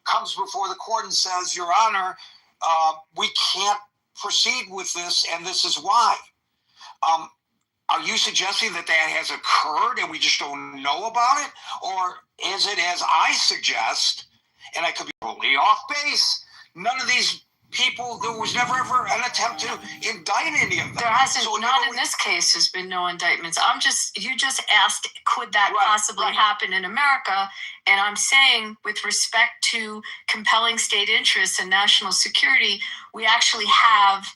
comes before the court and says, Your Honor, we can't proceed with this, and this is why. Are you suggesting that has occurred and we just don't know about it? Or is it, as I suggest, and I could be totally off base, none of these people, there was never ever an attempt to indict any of them? There hasn't, not in this case, there's been no indictments. You just asked, could that possibly happen in America? And I'm saying, with respect to compelling state interests and national security, we actually have,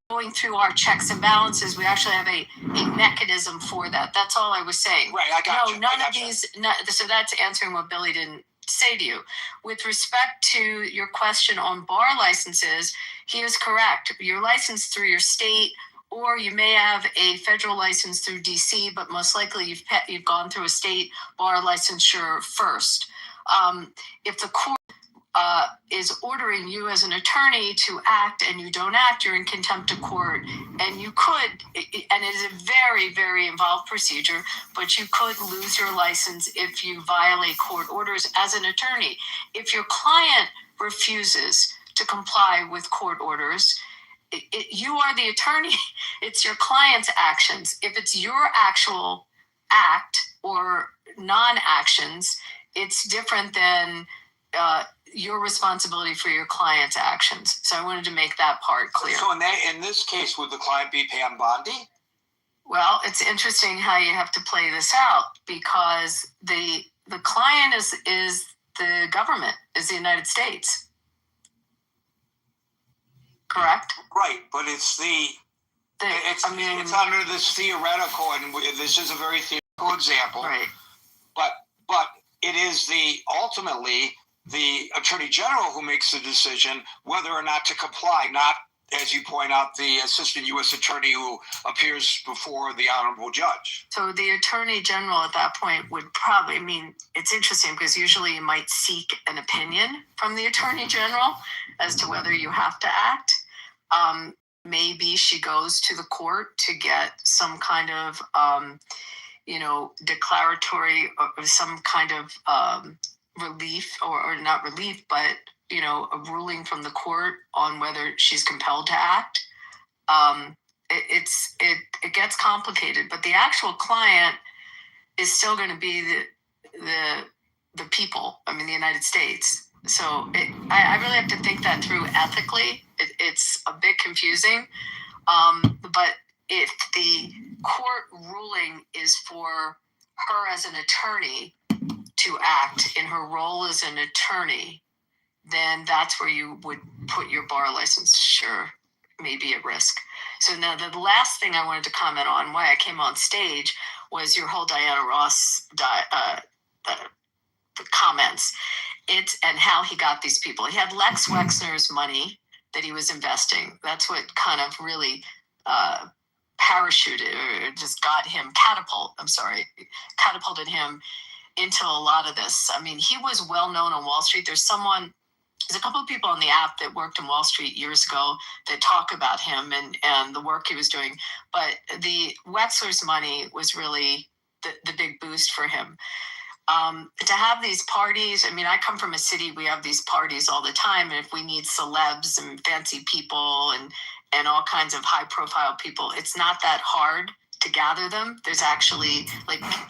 going through our checks and balances, we actually have a mechanism for that. That's all I was saying. Right, I got you. None of these, so that's answering what Billy didn't say to you. With respect to your question on bar licenses, he is correct. You're licensed through your state, or you may have a federal license through DC, but most likely you've gone through a state bar licensure first. If the court is ordering you as an attorney to act and you don't act, you're in contempt of court, and you could, and it is a very, very involved procedure, but you could lose your license if you violate court orders as an attorney. If your client refuses to comply with court orders, you are the attorney. It's your client's actions. If it's your actual act or non-actions, it's different than your responsibility for your client's actions. So I wanted to make that part clear. So in this case, would the client be Pam Bondi? Well, it's interesting how you have to play this out, because the client is the government, is the United States. Correct? Right, but it's under this theoretical, and this is a very theoretical example. Right. But it is ultimately the Attorney General who makes the decision whether or not to comply, not, as you point out, the Assistant U.S. Attorney who appears before the Honorable Judge. So the Attorney General at that point would probably, it's interesting because usually you might seek an opinion from the Attorney General as to whether you have to act. Maybe she goes to the court to get some kind of, declaratory or some kind of relief, or not relief, but, a ruling from the court on whether she's compelled to act. It gets complicated, but the actual client is still going to be the people, the United States. So I really have to think that through ethically. It's a bit confusing, but if the court ruling is for her as an attorney to act in her role as an attorney, then that's where you would put your bar licensure maybe at risk. So now the last thing I wanted to comment on, why I came on stage, was your whole Diana Ross the comments. And how he got these people. He had Lex Wexner's money that he was investing. That's what kind of really parachuted, or just got him, catapulted him into a lot of this. He was well known on Wall Street. There's a couple of people on the app that worked in Wall Street years ago that talk about him and the work he was doing. But the Wexler's money was really the big boost for him. To have these parties, I come from a city, we have these parties all the time, and if we need celebs and fancy people and all kinds of high profile people, it's not that hard to gather them. There's actually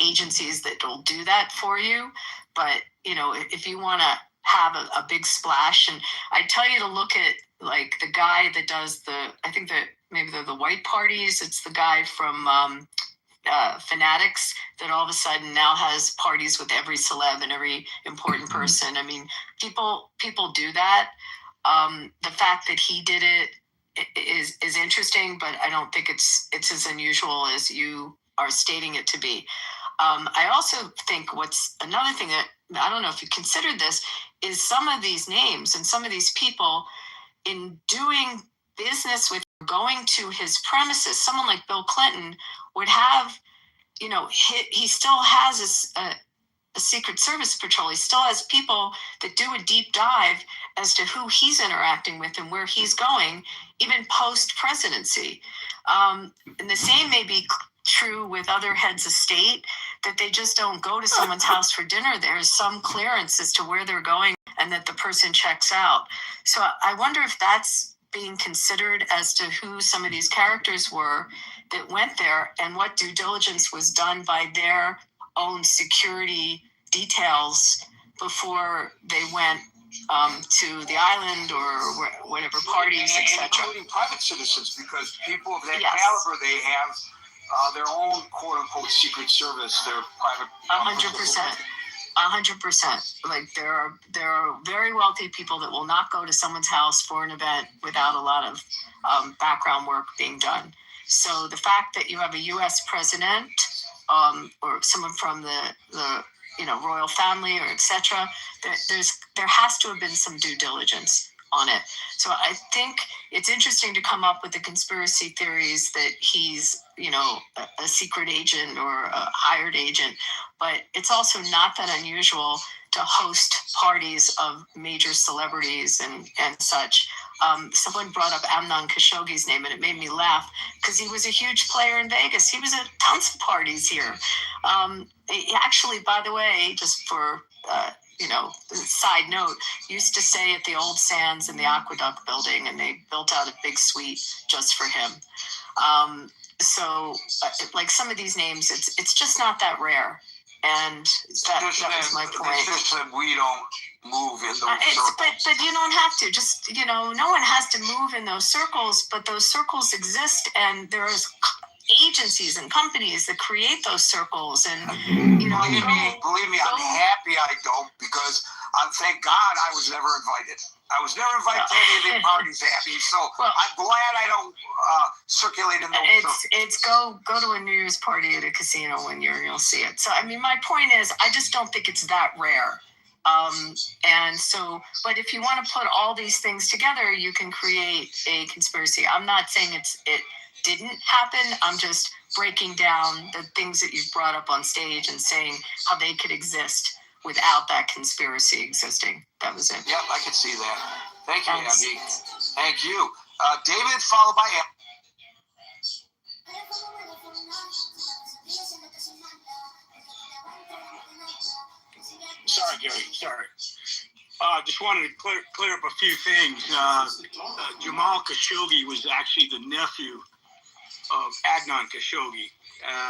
agencies that will do that for you. But, if you want to have a big splash, and I tell you to look at the guy that does I think that maybe they're the white parties. It's the guy from Fanatics that all of a sudden now has parties with every celeb and every important person. People do that. The fact that he did it is interesting, but I don't think it's as unusual as you are stating it to be. I also think what's another thing that, I don't know if you considered this, is some of these names and some of these people, in doing business with, going to his premises, someone like Bill Clinton would have, he still has a Secret Service patrol. He still has people that do a deep dive as to who he's interacting with and where he's going, even post-presidency. And the same may be true with other heads of state, that they just don't go to someone's house for dinner. There's some clearance as to where they're going, and that the person checks out. So I wonder if that's being considered as to who some of these characters were that went there, and what due diligence was done by their own security details before they went to the island or whatever parties, etc. Including private citizens, because people of that Yes. caliber, they have their own quote-unquote secret service, their private. 100%. 100%. Like there are very wealthy people that will not go to someone's house for an event without a lot of background work being done. So the fact that you have a U.S. president or someone from the royal family or etc., there has to have been some due diligence on it. So I think it's interesting to come up with the conspiracy theories that he's a secret agent or a hired agent, but it's also not that unusual to host parties of major celebrities and such. Someone brought up Amnon Khashoggi's name, and it made me laugh because he was a huge player in Vegas. He was at tons of parties here. He actually, by the way, just for side note, used to stay at the old Sands in the Aqueduct building, and they built out a big suite just for him. So like some of these names, it's just not that rare. And that was my point. It's just that we don't move in those circles. But you don't have to. Just, no one has to move in those circles, but those circles exist, and there's agencies and companies that create those circles. And, believe me, I'm happy I don't, because thank God I was never invited. I was never invited to any of the parties, Abby. So I'm glad I don't circulate in those circles. It's go to a New Year's party at a casino one year and you'll see it. So, I mean, my point is, I just don't think it's that rare. And so, but if you want to put all these things together, you can create a conspiracy. I'm not saying it didn't happen. I'm just breaking down the things that you've brought up on stage and saying how they could exist without that conspiracy existing. That was it. Yep, I can see that. Thank you, Thanks. Abby. Thank you. David, followed by Abby. Sorry, Gary. Sorry. Just wanted to clear up a few things. Jamal Khashoggi was actually the nephew of Adnan Khashoggi,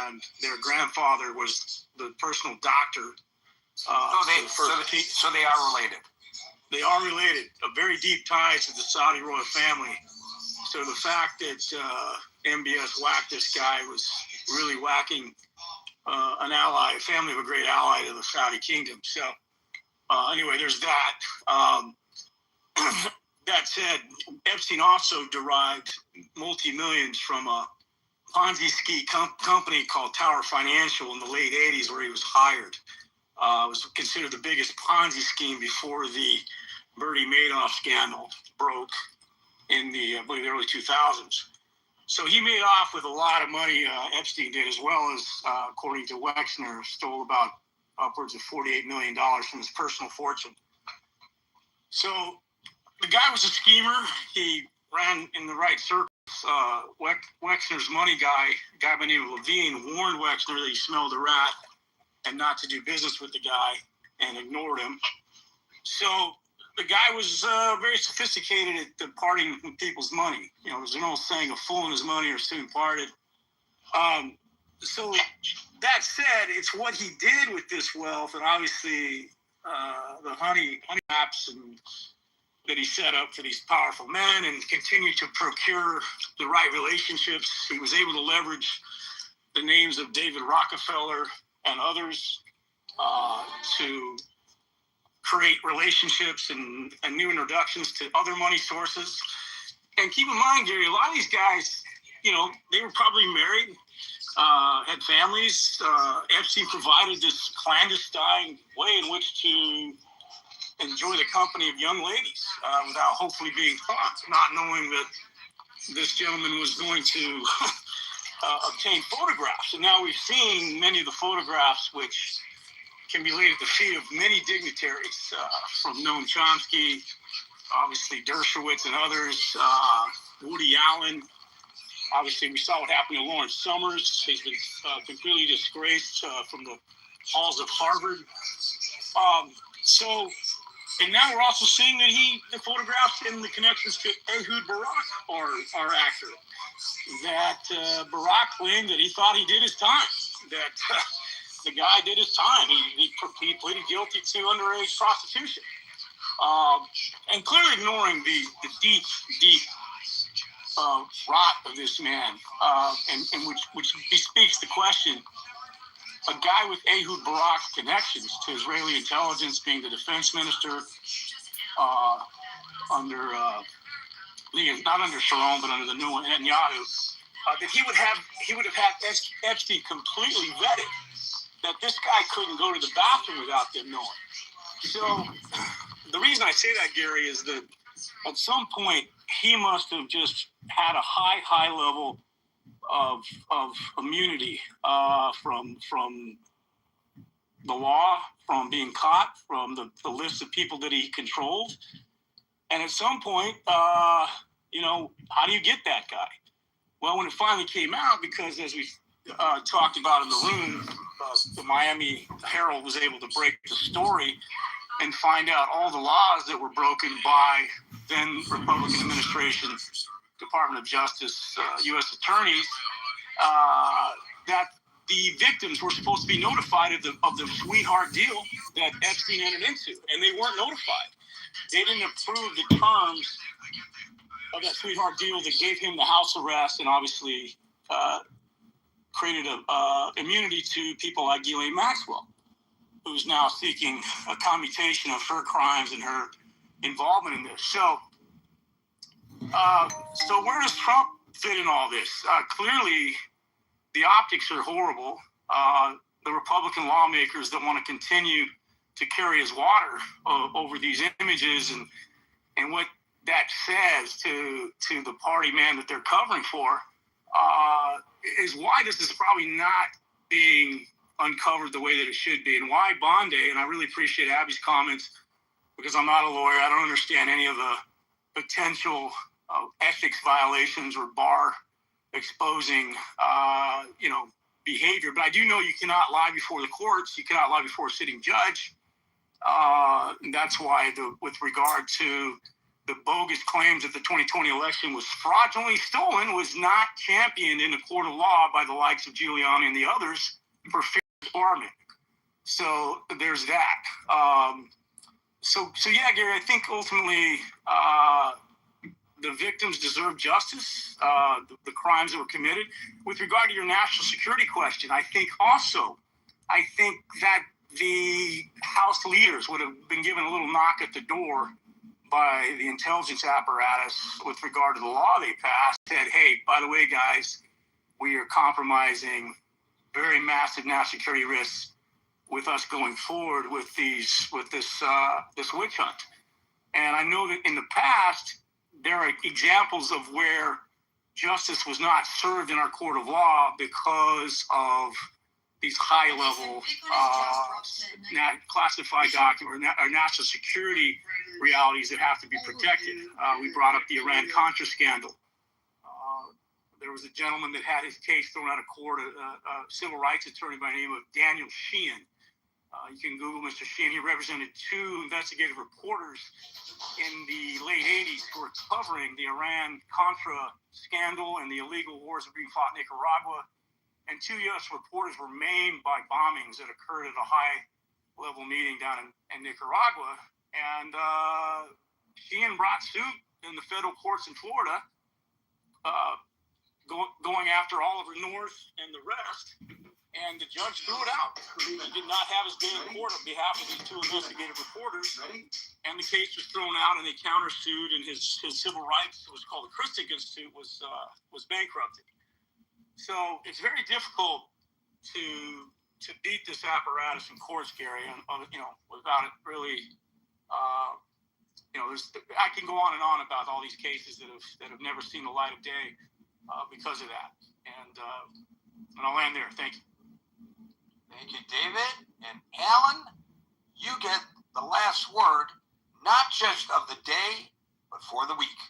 and their grandfather was the personal doctor. So they are related. They are related. A very deep ties to the Saudi royal family. So the fact that MBS whacked this guy was really whacking an ally, a family of a great ally to the Saudi kingdom. So anyway, there's that. That said, Epstein also derived multi-millions from a Ponzi scheme company called Tower Financial in the late 80s, where he was hired. It was considered the biggest Ponzi scheme before the Bernie Madoff scandal broke in the, I believe, the early 2000s. So he made off with a lot of money, Epstein did, as well as, according to Wexner, stole about upwards of $48 million from his personal fortune. So the guy was a schemer. He ran in the right circles. Wexner's money guy, a guy by the name of Levine, warned Wexner that he smelled a rat and not to do business with the guy, and ignored him. So the guy was very sophisticated at departing with people's money. There's an old saying, a fool and his money are soon parted. So that said, it's what he did with this wealth, and obviously the honey traps and that he set up for these powerful men, and continued to procure the right relationships. He was able to leverage the names of David Rockefeller and others to create relationships and new introductions to other money sources. And keep in mind, Gary, a lot of these guys, they were probably married, had families. Epstein provided this clandestine way in which to enjoy the company of young ladies without hopefully being caught, not knowing that this gentleman was going to obtain photographs. And now we've seen many of the photographs which can be laid at the feet of many dignitaries, from Noam Chomsky, obviously Dershowitz and others, Woody Allen. Obviously, we saw what happened to Lawrence Summers. He's been completely disgraced from the halls of Harvard. So And now we're also seeing that the photographs and the connections to Ehud Barak are accurate. That Barak claimed that he thought he did his time. That the guy did his time. He pleaded guilty to underage prostitution. And clearly ignoring the deep rot of this man, and which bespeaks the question. A guy with Ehud Barak's connections to Israeli intelligence, being the defense minister under not under Sharon, but under the new one, Netanyahu, that he would have had Epstein completely vetted. That this guy couldn't go to the bathroom without them knowing. So the reason I say that, Gary, is that at some point he must have just had a high level of immunity from the law, from being caught, from the list of people that he controlled. And at some point, how do you get that guy? Well, when it finally came out, because as we talked about in the room, the Miami Herald was able to break the story and find out all the laws that were broken by then Republican administration, Department of Justice, U.S. attorneys, that the victims were supposed to be notified of the sweetheart deal that Epstein entered into, and they weren't notified. They didn't approve the terms of that sweetheart deal that gave him the house arrest and obviously created immunity to people like Ghislaine Maxwell, who's now seeking a commutation of her crimes and her involvement in this. So where does Trump fit in all this? Clearly, the optics are horrible. The Republican lawmakers that want to continue to carry his water over these images and what that says to the party man that they're covering for is why this is probably not being uncovered the way that it should be, and why Bondi, and I really appreciate Abby's comments, because I'm not a lawyer, I don't understand any of the potential ethics violations or bar exposing behavior, but I do know you cannot lie before the courts, you cannot lie before a sitting judge. That's why with regard to the bogus claims that the 2020 election was fraudulently stolen was not championed in a court of law by the likes of Giuliani and the others for fair disbarment. So there's that. So yeah, Gary, I think ultimately the victims deserve justice, the crimes that were committed. With regard to your national security question, I think that the House leaders would have been given a little knock at the door by the intelligence apparatus with regard to the law they passed, said, hey, by the way, guys, we are compromising very massive national security risks with us going forward with this witch hunt. And I know that in the past, there are examples of where justice was not served in our court of law because of these high-level classified documents or national security realities that have to be protected. We brought up the Iran-Contra scandal. There was a gentleman that had his case thrown out of court, a civil rights attorney by the name of Daniel Sheehan. You can Google Mr. Sheehan. He represented two investigative reporters in the late 80s who were covering the Iran-Contra scandal and the illegal wars that were being fought in Nicaragua. And two U.S. reporters were maimed by bombings that occurred at a high-level meeting down in Nicaragua. And Sheehan brought suit in the federal courts in Florida, going after Oliver North and the rest. And the judge threw it out. He did not have his day in court on behalf of these two investigative reporters. And the case was thrown out, and they countersued, and his civil rights, it was called the Christic Institute, was bankrupted. So it's very difficult to beat this apparatus in courts, Gary, without it really, I can go on and on about all these cases that have never seen the light of day because of that. And I'll end there. Thank you. Thank you, David. And Alan, you get the last word, not just of the day, but for the week.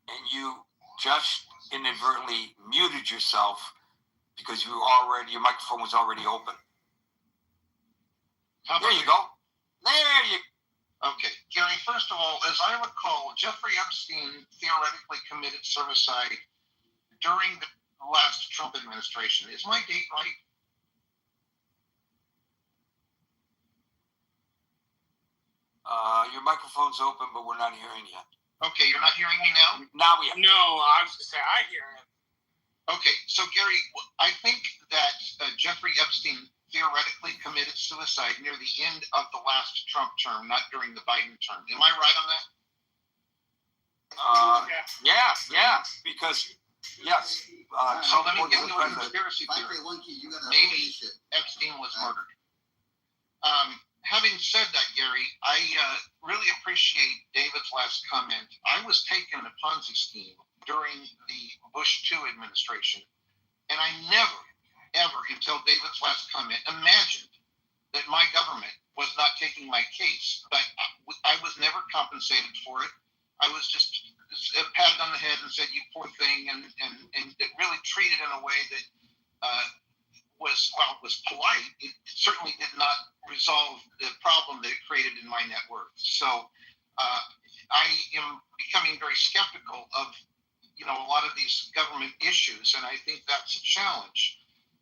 And you just inadvertently muted yourself because your microphone was already open. There you go. There you Okay, Gary, first of all, as I recall, Jeffrey Epstein theoretically committed suicide during the last Trump administration. Is my date right? Your microphone's open, but we're not hearing you. Okay, you're not hearing me now? Now we are. No, I was going to say, I hear him. Okay, so Gary, I think that Jeffrey Epstein theoretically committed suicide near the end of the last Trump term, not during the Biden term. Am I right on that? Yeah, because, yes. So let me Trump give was you a president. conspiracy theory. You gotta Maybe Epstein was murdered. Having said that, Gary, I really appreciate David's last comment. I was taken a Ponzi scheme during the Bush II administration, and I never, ever, until David's last comment, imagined that my government was not taking my case. But I was never compensated for it. I was just patted on the head and said, "You poor thing," and it really treated in a way that was polite. It certainly did not resolve the problem that it created in my net worth. So I am becoming very skeptical of a lot of these government issues, and I think that's a challenge.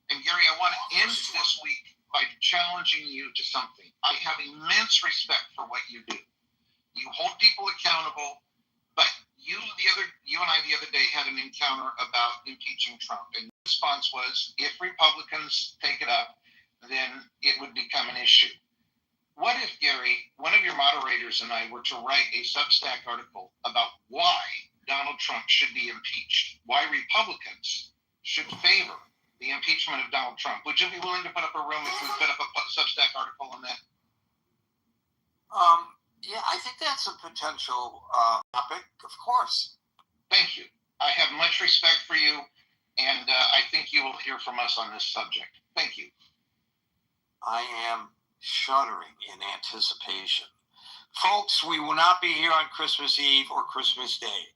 And Gary, I want to end this week by challenging you to something. I have immense respect for what you do. You hold people accountable, but you and I the other day had an encounter about impeaching Trump, and your response was, if Republicans take it up, then it would become an issue. What if, Gary, one of your moderators and I were to write a Substack article about why Donald Trump should be impeached, why Republicans should favor the impeachment of Donald Trump? Would you be willing to put up a room if we put up a Substack article on that? Yeah, I think that's a potential topic, of course. Thank you. I have much respect for you, and I think you will hear from us on this subject. Thank you. I am shuddering in anticipation. Folks, we will not be here on Christmas Eve or Christmas Day.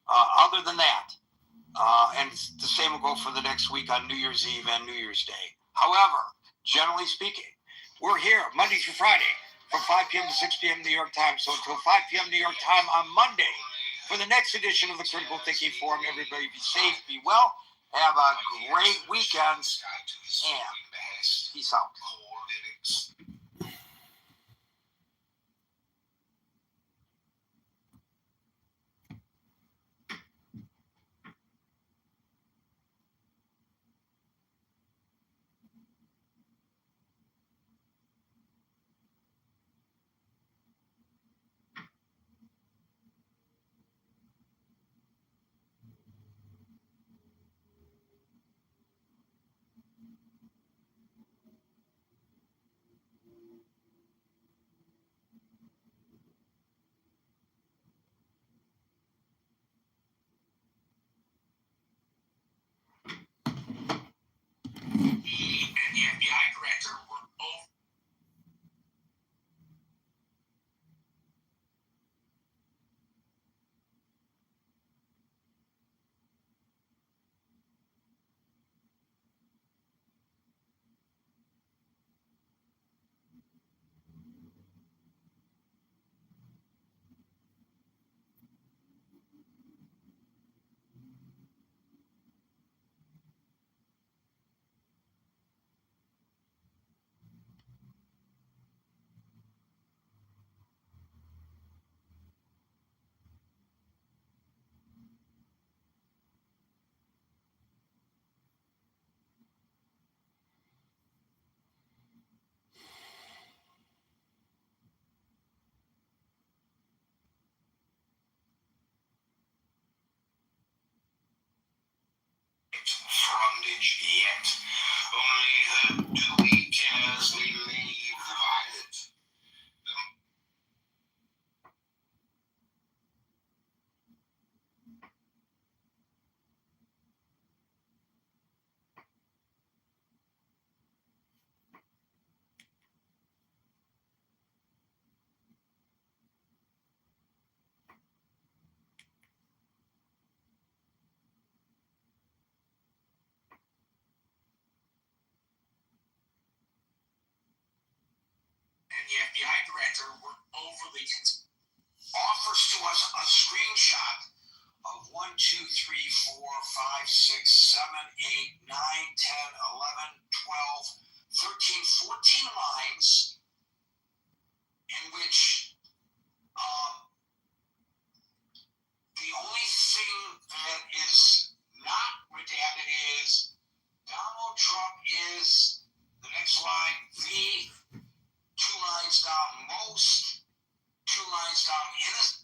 Other than that, and the same will go for the next week on New Year's Eve and New Year's Day. However, generally speaking, we're here Monday through Friday from 5 p.m. to 6 p.m. New York time. So until 5 p.m. New York time on Monday for the next edition of the Critical Thinking Forum. Everybody be safe, be well, have a great weekend, and peace out. offers to us a screenshot of 1, 2, 3, 4, 5, 6, 7, 8, 9, 10, 11, 12, 13, 14 lines in which the only thing that is not redacted is Donald Trump is the next line, the 2 lines down most, 2 lines down innocent.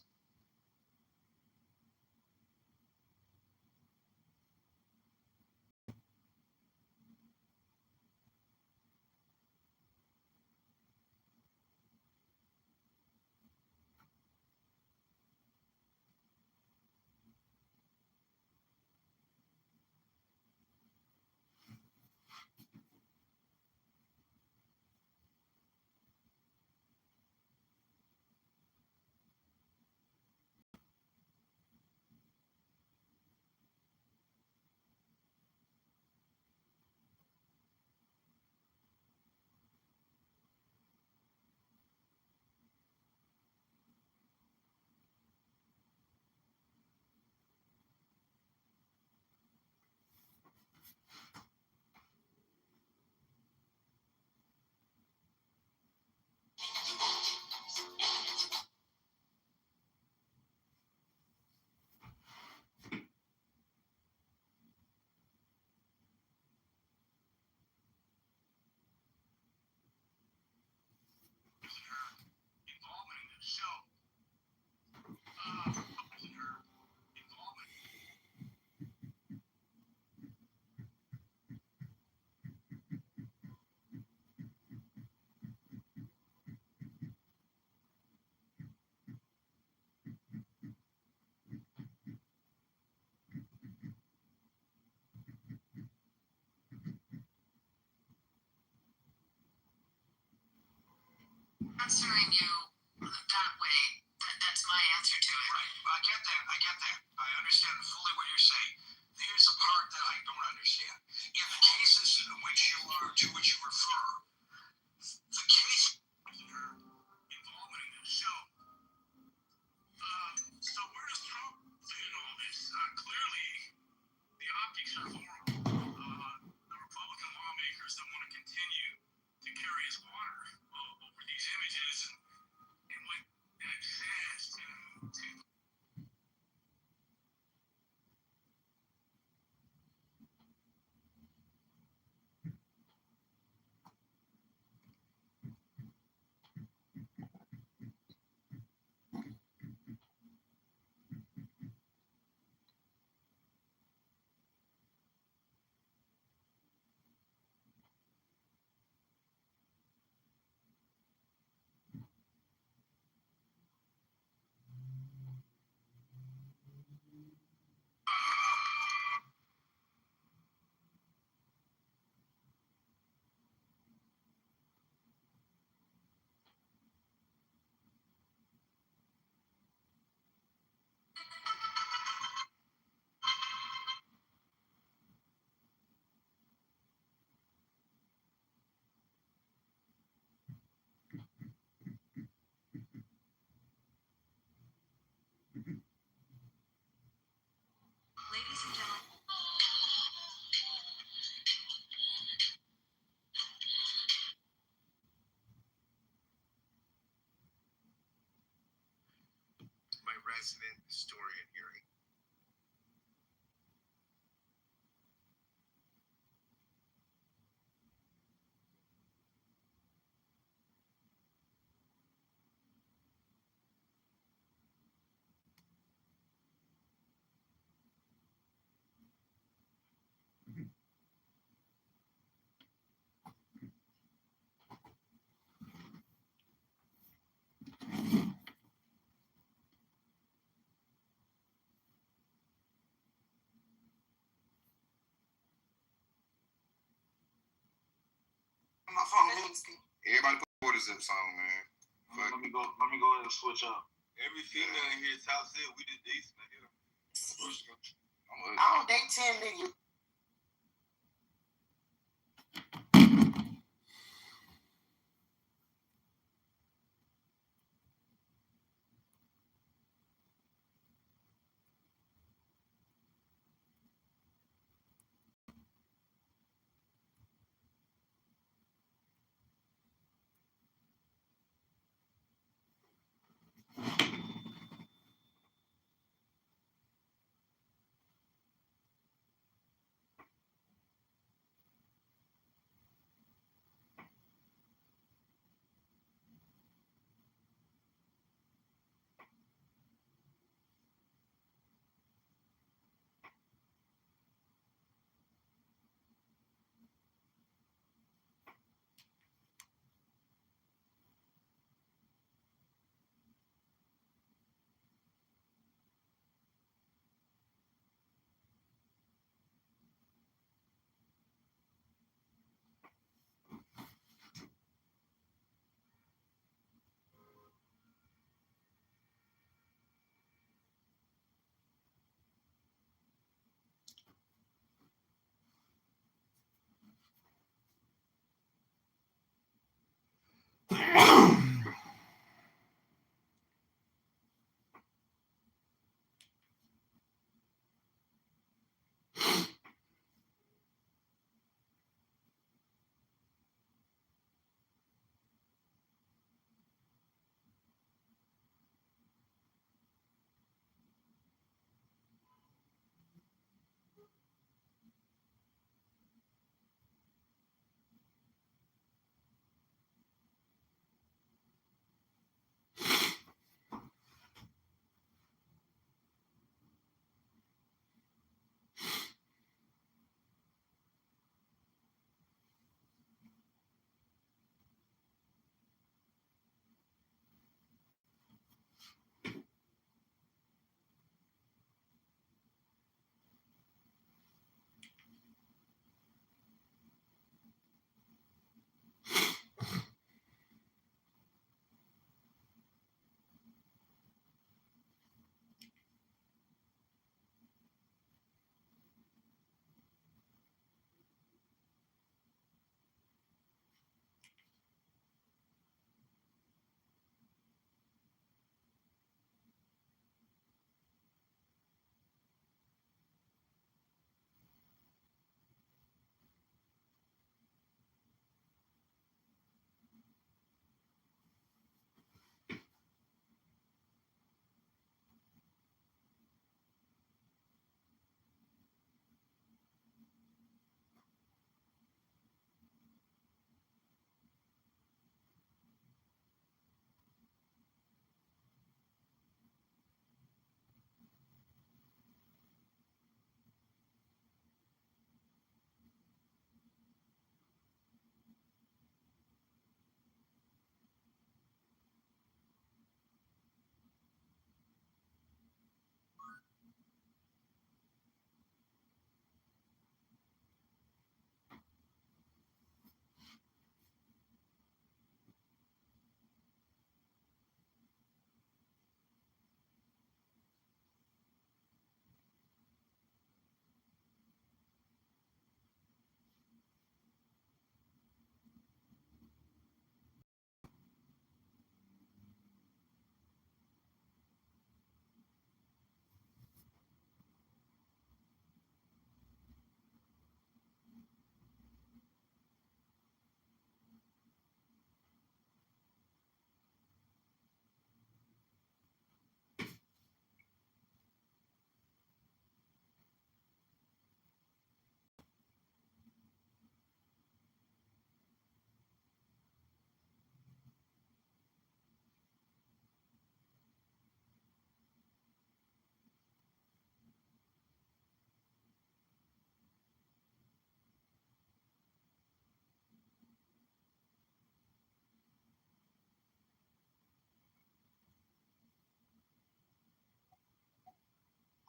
Answering you that way, that's my answer to it. Right. I get that. I understand fully what you're saying. Here's the part that I don't understand. In the cases to which you refer, the case involvement in this show. So where does Trump fit in all this? Clearly, the optics are horrible. The Republican lawmakers that want to continue to carry his water over these images and what that says to Ladies and gentlemen. My resident historian hearing. my phone. Everybody put a zip song, man. Let me go ahead and switch up. Everything down here is top zip. We did decent, man. I don't date 10 niggas.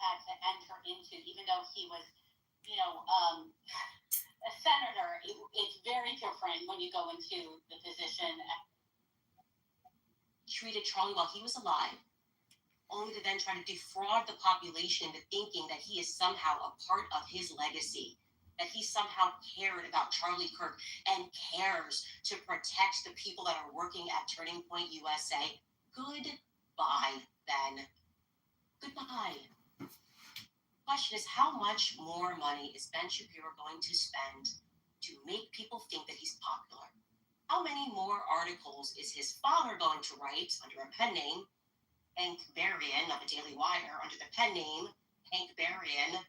Had to enter into, even though he was, you know, a senator, it's very different when you go into the position. Treated Charlie while he was alive, only to then try to defraud the population into thinking that he is somehow a part of his legacy, that he somehow cared about Charlie Kirk and cares to protect the people that are working at Turning Point USA. Goodbye, Ben. Goodbye. The question is, how much more money is Ben Shapiro going to spend to make people think that he's popular? How many more articles is his father going to write under a pen name, Hank Berrien of the Daily Wire, under the pen name Hank Berrien,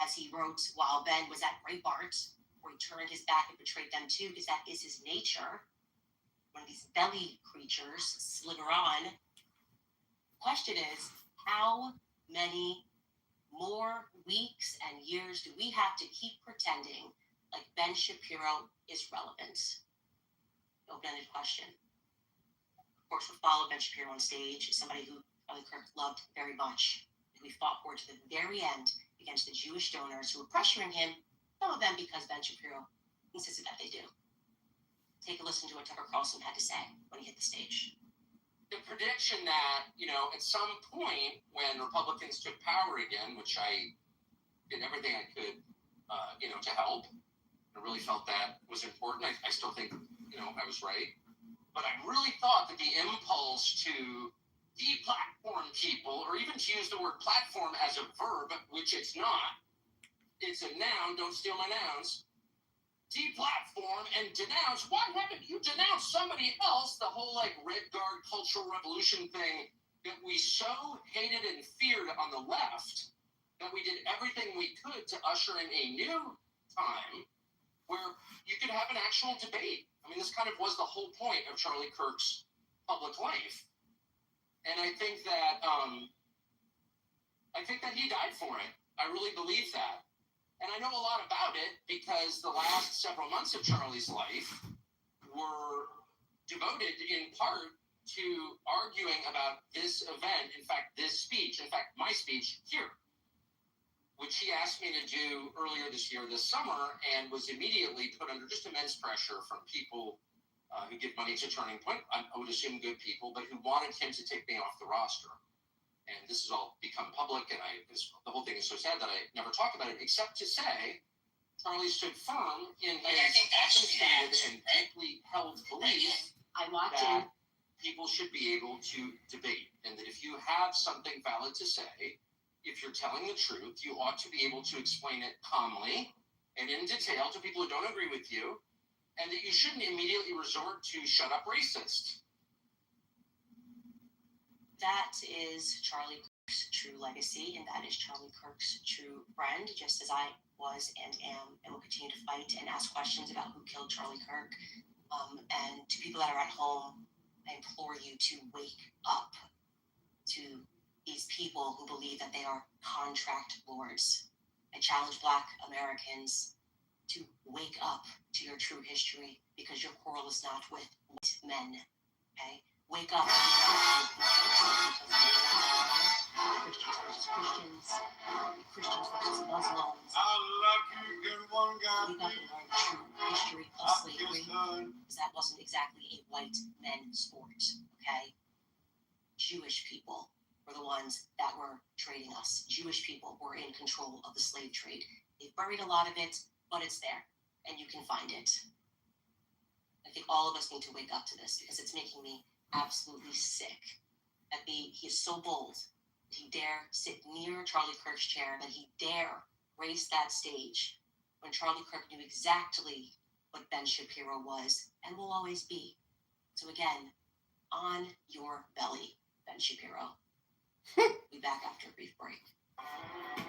as he wrote while Ben was at Breitbart, where he turned his back and betrayed them too, because that is his nature. One of these belly creatures, slither on. The question is, how many more weeks and years do we have to keep pretending like Ben Shapiro is relevant? Open-ended question. Of course, we followed Ben Shapiro on stage as somebody who Charlie Kirk loved very much. We fought for it to the very end against the Jewish donors who were pressuring him, some of them because Ben Shapiro insisted that they do. Take a listen to what Tucker Carlson had to say when he hit the stage. The prediction that, at some point when Republicans took power again, which I did everything I could, to help, I really felt that was important. I still think, I was right. But I really thought that the impulse to deplatform people, or even to use the word platform as a verb, which it's not, it's a noun, don't steal my nouns, deplatform and denounce. Why haven't you denounced somebody else? The whole like Red Guard cultural revolution thing that we so hated and feared on the left that we did everything we could to usher in a new time where you could have an actual debate. I mean, this kind of was the whole point of Charlie Kirk's public life. And I think that he died for it. I really believe that. And I know a lot about it because the last several months of Charlie's life were devoted in part to arguing about this event, in fact, this speech, in fact, my speech here, which he asked me to do earlier this year, this summer, and was immediately put under just immense pressure from people who give money to Turning Point, I would assume good people, but who wanted him to take me off the roster. And this has all become public, and the whole thing is so sad that I never talk about it, except to say Charlie stood firm in his often stated and deeply held belief that people should be able to debate, and that if you have something valid to say, if you're telling the truth, you ought to be able to explain it calmly and in detail to people who don't agree with you, and that you shouldn't immediately resort to shut up racist. That is Charlie Kirk's true legacy, and that is Charlie Kirk's true friend, just as I was and am and will continue to fight and ask questions about who killed Charlie Kirk. And to people that are at home, I implore you to wake up to these people who believe that they are contract lords. I challenge Black Americans to wake up to your true history, because your quarrel is not with white men, okay? Wake up. Christians versus Christians, Christians versus Muslims. Wake up and learn the true history of slavery, because that wasn't exactly a white men sport, okay? Jewish people were the ones that were trading us. Jewish people were in control of the slave trade. They've buried a lot of it, but it's there, and you can find it. I think all of us need to wake up to this, because it's making me absolutely sick that he is so bold that he dare sit near Charlie Kirk's chair, that he dare grace that stage when Charlie Kirk knew exactly what Ben Shapiro was and will always be. So again, on your belly, Ben Shapiro. We'll be back after a brief break.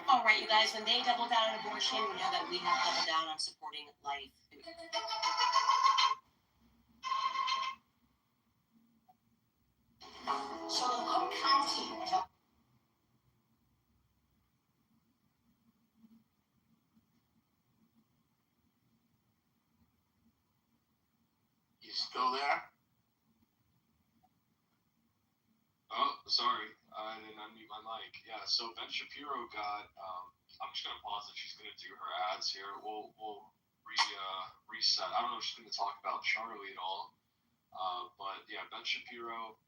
All right, you guys, when they double down on abortion, we know that we have doubled down on supporting life. So the Cook County. You still there? Oh, sorry. I didn't unmute my mic. Yeah, so Ben Shapiro got, I'm just going to pause it. She's going to do her ads here. We'll reset. I don't know if she's going to talk about Charlie at all. But yeah, Ben Shapiro.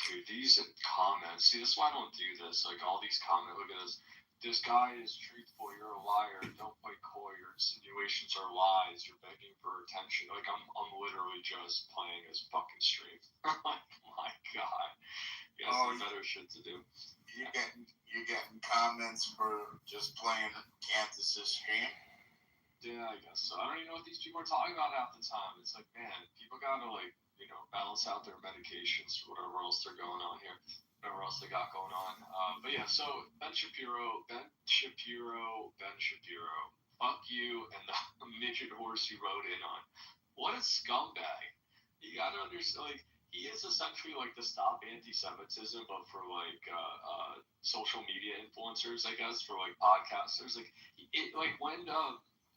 Dude, these comments. See, this is why I don't do this. Like, all these comments. Look at this. This guy is truthful. You're a liar. Don't play coy. Your insinuations are lies. You're begging for attention. Like, I'm literally just playing his fucking stream. Like, my God. You guys have better shit to do. You're getting comments for just playing Kansas's stream? Yeah, I guess so. I don't even know what these people are talking about half the time. It's like, man, people gotta, like, you know, balance out their medications or whatever else they're going on here. Whatever else they got going on. But yeah, so Ben Shapiro. Fuck you and the midget horse you rode in on. What a scumbag. You gotta understand, like, he is essentially like the Stop Anti-Semitism, but for like social media influencers, I guess, for like podcasters. Like when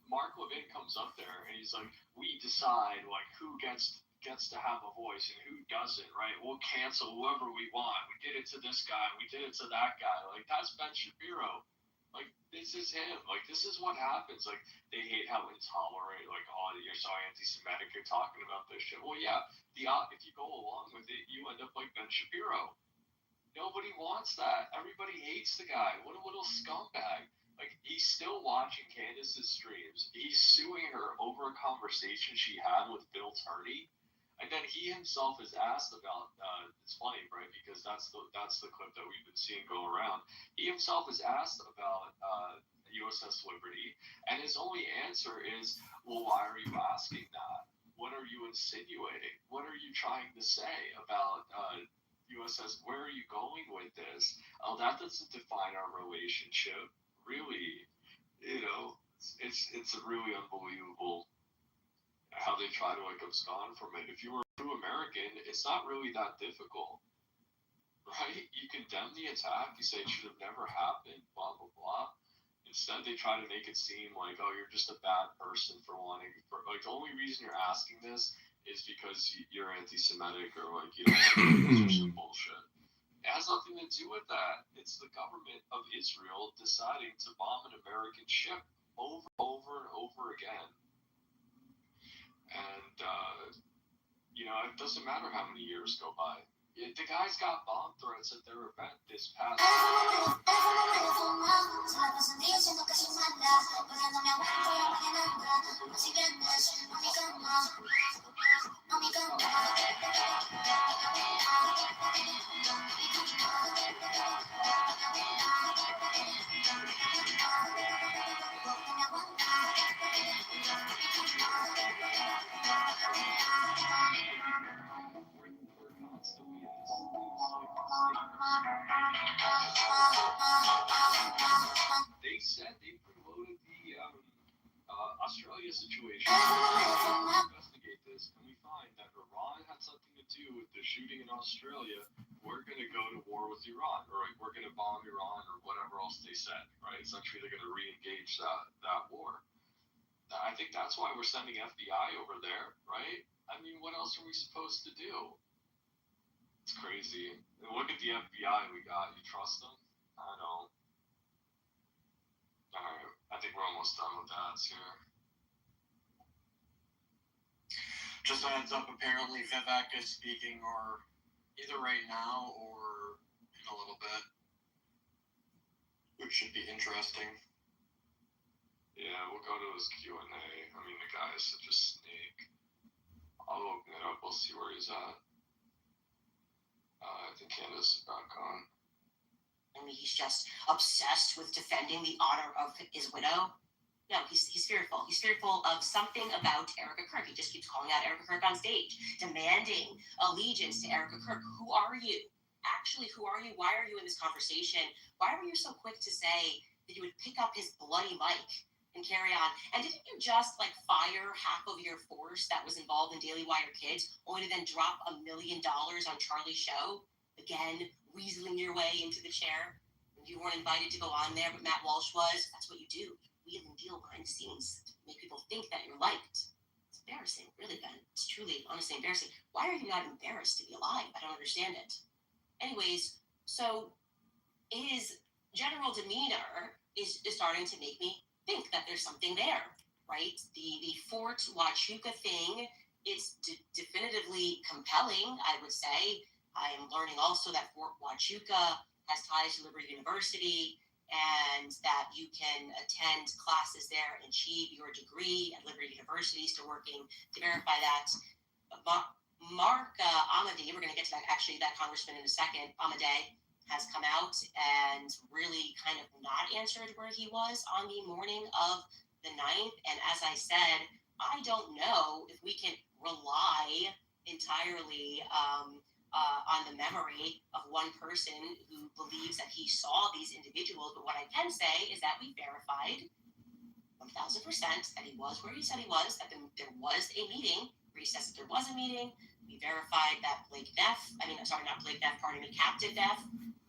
Mark Levin comes up there and he's like, we decide like who gets to have a voice and who doesn't, right? We'll cancel whoever we want. We did it to this guy. We did it to that guy. Like, that's Ben Shapiro. Like, this is him. Like, this is what happens. Like, they hate how intolerant, like, oh, you're so anti-Semitic, you're talking about this shit. Well, yeah, if you go along with it, you end up like Ben Shapiro. Nobody wants that. Everybody hates the guy. What a little scumbag. Like, he's still watching Candace's streams. He's suing her over a conversation she had with Phil Turney. And then he himself is asked about, it's funny, right? Because that's the clip that we've been seeing go around. He himself is asked about USS Liberty, and his only answer is, well, why are you asking that? What are you insinuating? What are you trying to say about USS? Where are you going with this? Oh, that doesn't define our relationship. Really, it's really unbelievable how they try to like abscond from it. If you were a true American, it's not really that difficult, right? You condemn the attack, you say it should have never happened, blah blah blah. Instead, they try to make it seem like, oh, you're just a bad person for wanting. Like, the only reason you're asking this is because you're anti-Semitic or like or some bullshit. It has nothing to do with that. It's the government of Israel deciding to bomb an American ship over and over again. And, it doesn't matter how many years go by. The guys got bomb threats at their event this past we're constantly in this they said they preloaded the Australia situation. Investigate this, and we find that Iran had something to do with the shooting in Australia. We're going to go to war with Iran, or like, we're going to bomb Iran, or whatever else they said, right? Essentially, they're going to re-engage that war. I think that's why we're sending FBI over there, right? I mean, what else are we supposed to do? It's crazy. And look at the FBI we got. You trust them? I don't. Alright, I think we're almost done with that here. Just a heads up, apparently Vivek is speaking or either right now or in a little bit, which should be interesting. Yeah, we'll go to his Q&A. I mean, the guy is such a snake. I'll open it up. We'll see where he's at. I think Candace is back on. I mean, he's just obsessed with defending the honor of his widow. No, he's fearful. He's fearful of something about Erica Kirk. He just keeps calling out Erica Kirk on stage, demanding allegiance to Erica Kirk. Who are you? Actually, who are you? Why are you in this conversation? Why were you so quick to say that you would pick up his bloody mic and carry on? And didn't you just fire half of your force that was involved in Daily Wire Kids, only to then drop $1 million on Charlie's show? Again, weaseling your way into the chair. You weren't invited to go on there, but Matt Walsh was. That's what you do. Wheel and deal behind the scenes to make people think that you're liked. It's embarrassing, really, Ben. It's truly, honestly embarrassing. Why are you not embarrassed to be alive? I don't understand it. Anyways, so his general demeanor is starting to make me think that there's something there, right? The Fort Huachuca thing is definitively compelling, I would say. I am learning also that Fort Huachuca has ties to Liberty University, and that you can attend classes there and achieve your degree at Liberty University. Still working to verify that. Mark Amade, we're going to get to that congressman in a second, Amade, has come out and really kind of not answered where he was on the morning of the 9th. And as I said, I don't know if we can rely entirely on the memory of one person who believes that he saw these individuals. But what I can say is that we verified 1,000% that he was where he said he was, that there was a meeting where he says that there was a meeting. We verified that Captain Neff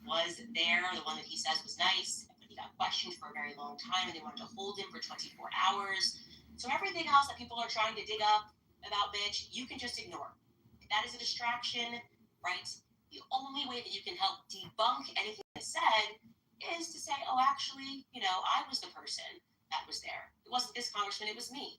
was there, the one that he says was nice, but he got questioned for a very long time and they wanted to hold him for 24 hours. So everything else that people are trying to dig up about Mitch, you can just ignore. That is a distraction. Right? The only way that you can help debunk anything that's said is to say, oh, actually, I was the person that was there. It wasn't this congressman, it was me.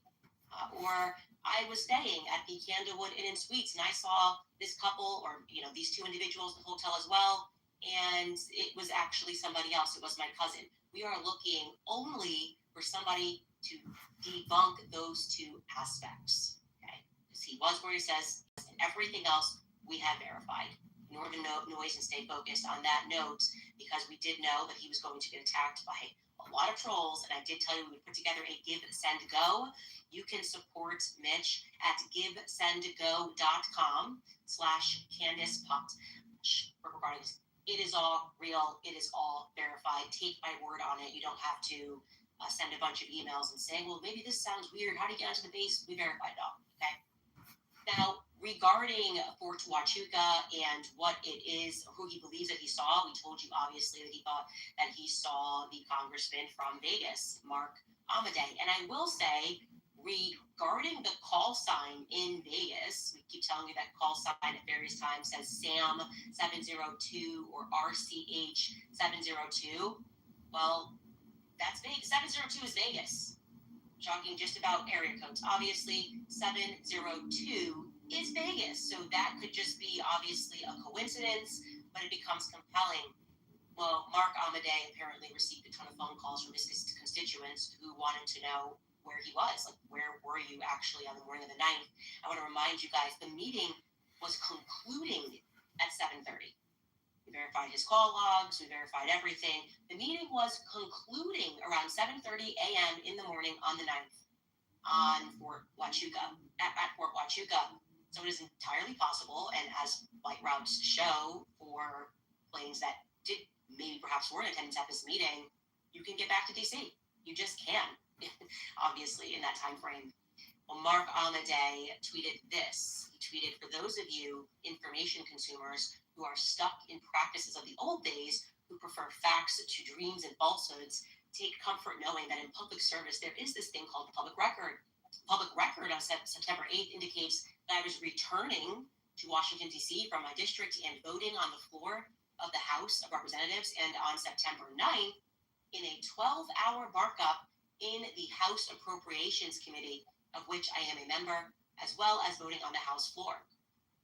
Or I was staying at the Candlewood Inn and Suites and I saw this couple or, these two individuals in the hotel as well. And it was actually somebody else. It was my cousin. We are looking only for somebody to debunk those two aspects. Okay, because he was where he says, and everything else we have verified. In order to noise and stay focused on that note, because we did know that he was going to get attacked by a lot of trolls, and I did tell you we would put together a Give, Send, Go. You can support Mitch at givesendgo.com/CandicePutt. Regarding this, it is all real. It is all verified. Take my word on it. You don't have to send a bunch of emails and say, well, maybe this sounds weird. How do you get onto the base? We verified it all. Okay. Now, regarding Fort Huachuca and what it is, who he believes that he saw, we told you obviously that he thought that he saw the congressman from Vegas, Mark Amadei. And I will say, regarding the call sign in Vegas, we keep telling you that call sign at various times says Sam 702 or RCH 702. Well, that's Vegas. 702 is Vegas. Talking just about area codes. Obviously, 702 is Vegas. So that could just be obviously a coincidence, but it becomes compelling. Well, Mark Amadei apparently received a ton of phone calls from his constituents who wanted to know where he was. Like, where were you actually on the morning of the 9th? I want to remind you guys, the meeting was concluding at 7:30. We verified his call logs. We verified everything. The meeting was concluding around 7:30 a.m. in the morning on the 9th on Fort Huachuca, at Fort Huachuca. So it is entirely possible, and as flight routes show for planes that did maybe perhaps were in attendance at this meeting, you can get back to DC. You just can, obviously, in that time frame. Well, Mark Amadei tweeted this. He tweeted, for those of you information consumers who are stuck in practices of the old days, who prefer facts to dreams and falsehoods, take comfort knowing that in public service there is this thing called the public record. Public record on September 8th indicates that I was returning to Washington, D.C. from my district and voting on the floor of the House of Representatives, and on September 9th, in a 12-hour markup in the House Appropriations Committee, of which I am a member, as well as voting on the House floor.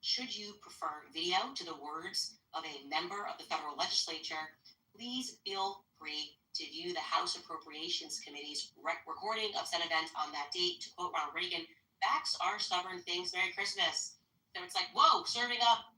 Should you prefer video to the words of a member of the federal legislature, please feel free to view the House Appropriations Committee's recording of said event on that date. To quote Ronald Reagan, facts are stubborn things. Merry Christmas. So it's like, whoa, serving up.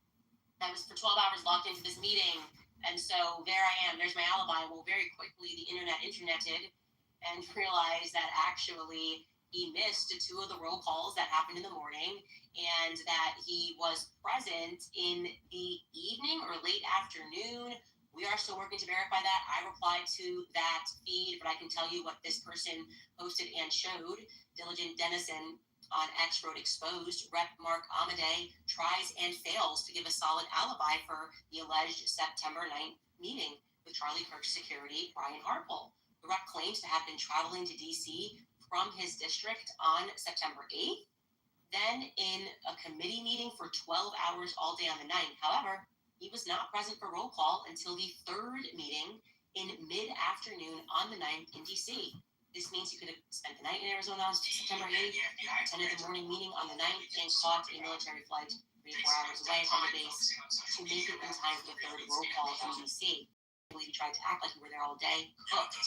I was for 12 hours locked into this meeting. And so there I am. There's my alibi. Well, very quickly, the interneted and realized that actually he missed two of the roll calls that happened in the morning, and that he was present in the evening or late afternoon. We are still working to verify that. I replied to that feed, but I can tell you what this person posted and showed. Diligent Denizen on X wrote, exposed, Rep. Mark Amadei tries and fails to give a solid alibi for the alleged September 9th meeting with Charlie Kirk's security, Brian Harpole. The rep claims to have been traveling to D.C. from his district on September 8th, then in a committee meeting for 12 hours all day on the 9th. However, he was not present for roll call until the third meeting in mid-afternoon on the 9th in D.C. This means he could have spent the night in Arizona on September 8th, attended the morning meeting on the 9th, and caught a military flight 3 or 4 hours away from the base to make it in time for the third roll call in D.C. I believe he tried to act like we were there all day, cooked,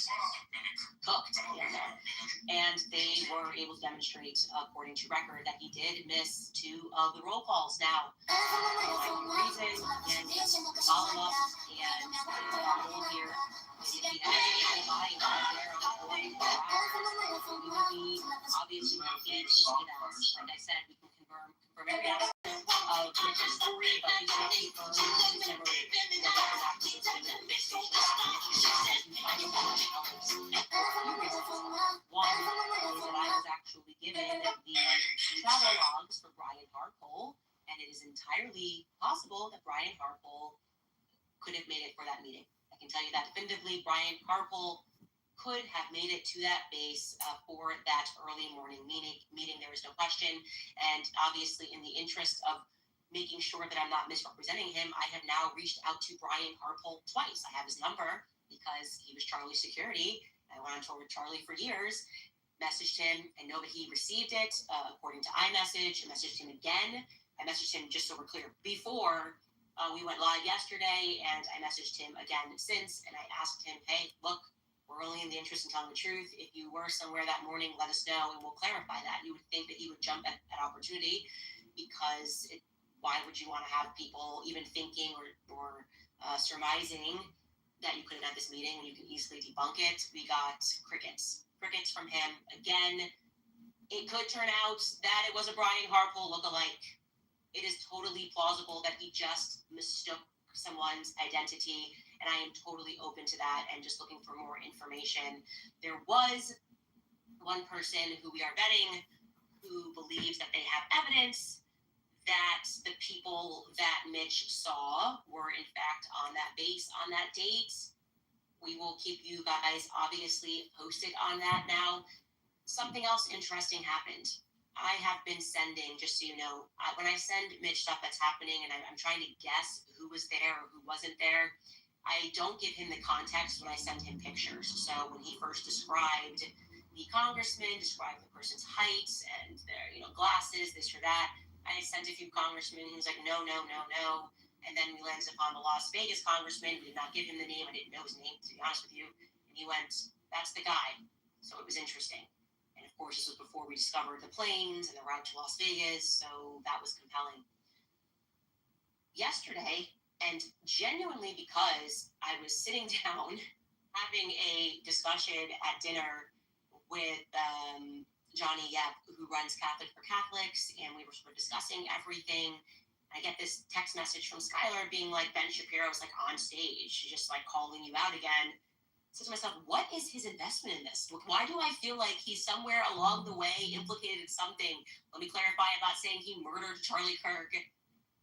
and they were able to demonstrate, according to record, that he did miss 2 of the roll calls. Now, reason and follow up and follow here. If he has an alibi and there on the 44 hours, we would be obviously engaged to see that. Like I said, we can confirm every aspect of Mitch's story, but we can't confirm September 1 is that I was actually given the travel logs for Brian Harpole, and it is entirely possible that Brian Harpole could have made it for that meeting. I can tell you that definitively. Brian Harpole could have made it to that base for that early morning meeting. There is no question. And obviously, in the interest of making sure that I'm not misrepresenting him, I have now reached out to Brian Harpole twice. I have his number because he was Charlie's security. I went on tour with Charlie for years. Messaged him. I know that he received it according to iMessage. I messaged him again. I messaged him, just so we're clear, before we went live yesterday, and I messaged him again since, and I asked him, hey, look, we're only in the interest in telling the truth. If you were somewhere that morning, let us know and we'll clarify that. You would think that he would jump at opportunity, because why would you want to have people even thinking or surmising that you couldn't have this meeting when you can easily debunk it? We got crickets from him. Again, it could turn out that it was a Brian Harpole lookalike. It is totally plausible that he just mistook someone's identity, and I am totally open to that and just looking for more information. There was one person who we are vetting who believes that they have evidence that the people that Mitch saw were in fact on that base on that date. We will keep you guys obviously posted on that. Now, something else interesting happened. I have been sending, just so you know, when I send Mitch stuff that's happening and I'm trying to guess who was there or who wasn't there, I don't give him the context when I send him pictures. So when he first described the congressman, described the person's height and their, glasses, this or that, I sent a few congressmen. He was like, no. And then we landed upon the Las Vegas congressman. We did not give him the name. I didn't know his name, to be honest with you. And he went, that's the guy. So it was interesting. And of course, this was before we discovered the planes and the route to Las Vegas. So that was compelling. Yesterday, and genuinely because I was sitting down having a discussion at dinner with Johnny Yep, who runs Catholic for Catholics, and we were sort of discussing everything. I get this text message from Skylar being like, Ben Shapiro's like on stage, just like calling you out again. I said to myself, what is his investment in this? Why do I feel like he's somewhere along the way implicated in something? Let me clarify, I'm not saying he murdered Charlie Kirk,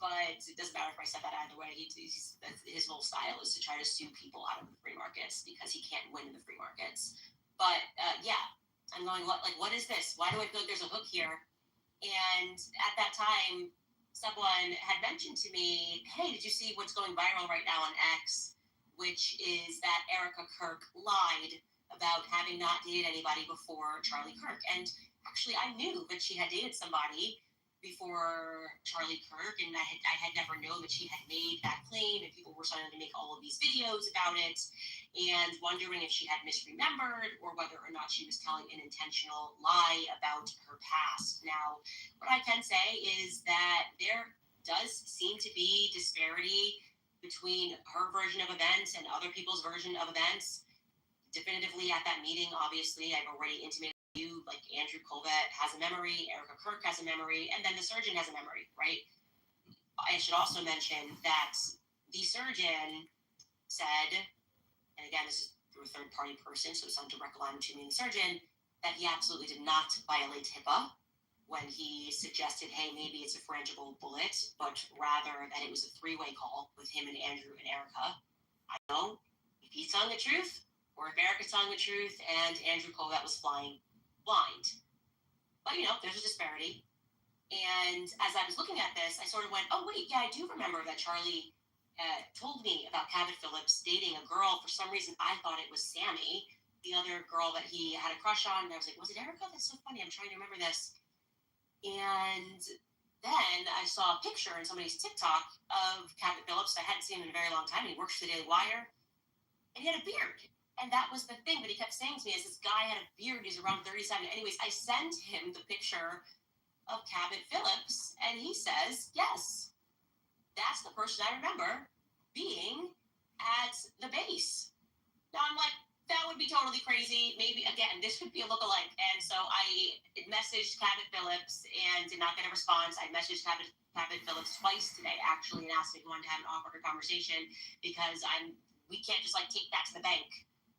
but it doesn't matter if I said that either way. His whole style is to try to sue people out of the free markets because he can't win in the free markets. But yeah, I'm going, what is this? Why do I feel like there's a hook here? And at that time, someone had mentioned to me, hey, did you see what's going viral right now on X? Which is that Erica Kirk lied about having not dated anybody before Charlie Kirk. And actually, I knew that she had dated somebody before Charlie Kirk, and I had never known that she had made that claim, and people were starting to make all of these videos about it, and wondering if she had misremembered or whether or not she was telling an intentional lie about her past. Now, what I can say is that there does seem to be disparity between her version of events and other people's version of events. Definitively at that meeting, obviously, I've already intimated to you, like Andrew Colvett has a memory, Erica Kirk has a memory, and then the surgeon has a memory, right? I should also mention that the surgeon said, and again, this is through a third-party person, so it's on direct line between me and the surgeon, that he absolutely did not violate HIPAA when he suggested, hey, maybe it's a frangible bullet, but rather that it was a three-way call with him and Andrew and Erica. I don't know if he's telling the truth or if Erica's telling the truth and Andrew Colvett was flying blind. But, there's a disparity. And as I was looking at this, I sort of went, oh, wait, yeah, I do remember that Charlie told me about Cabot Phillips dating a girl. For some reason, I thought it was Sammy, the other girl that he had a crush on. And I was like, was it Erica? That's so funny. I'm trying to remember this. And then I saw a picture in somebody's TikTok of Cabot Phillips. I hadn't seen him in a very long time. He works for the Daily Wire. And he had a beard. And that was the thing that he kept saying to me is this guy had a beard. He's around 37. Anyways, I sent him the picture of Cabot Phillips. And he says, yes, that's the person I remember being at the base. Now I'm like, that would be totally crazy. Maybe, again, this could be a lookalike. And so I messaged Cabot Phillips and did not get a response. I messaged Cabot Phillips twice today, actually, and asked if he wanted to have an off-record conversation because we can't just, take that to the bank.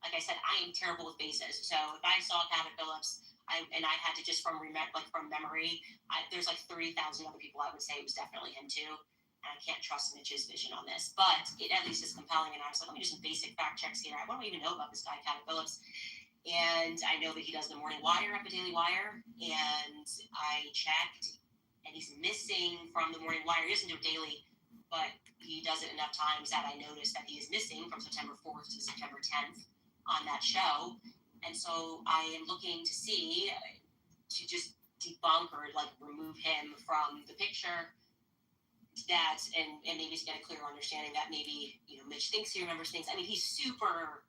Like I said, I am terrible with bases. So if I saw Cabot Phillips, I had to just from memory, there's 30,000 other people I would say it was definitely him too. And I can't trust Mitch's vision on this, but it at least is compelling. And I was like, let me do some basic fact checks here. What do we even know about this guy, Cabot Phillips? And I know that he does the Morning Wire at the Daily Wire. And I checked, and he's missing from the Morning Wire. He doesn't do it daily, but he does it enough times that I noticed that he is missing from September 4th to September 10th on that show. And so I am looking to see, to just debunk or remove him from the picture. That and maybe to get a clearer understanding that maybe Mitch thinks he remembers things. I mean, he's super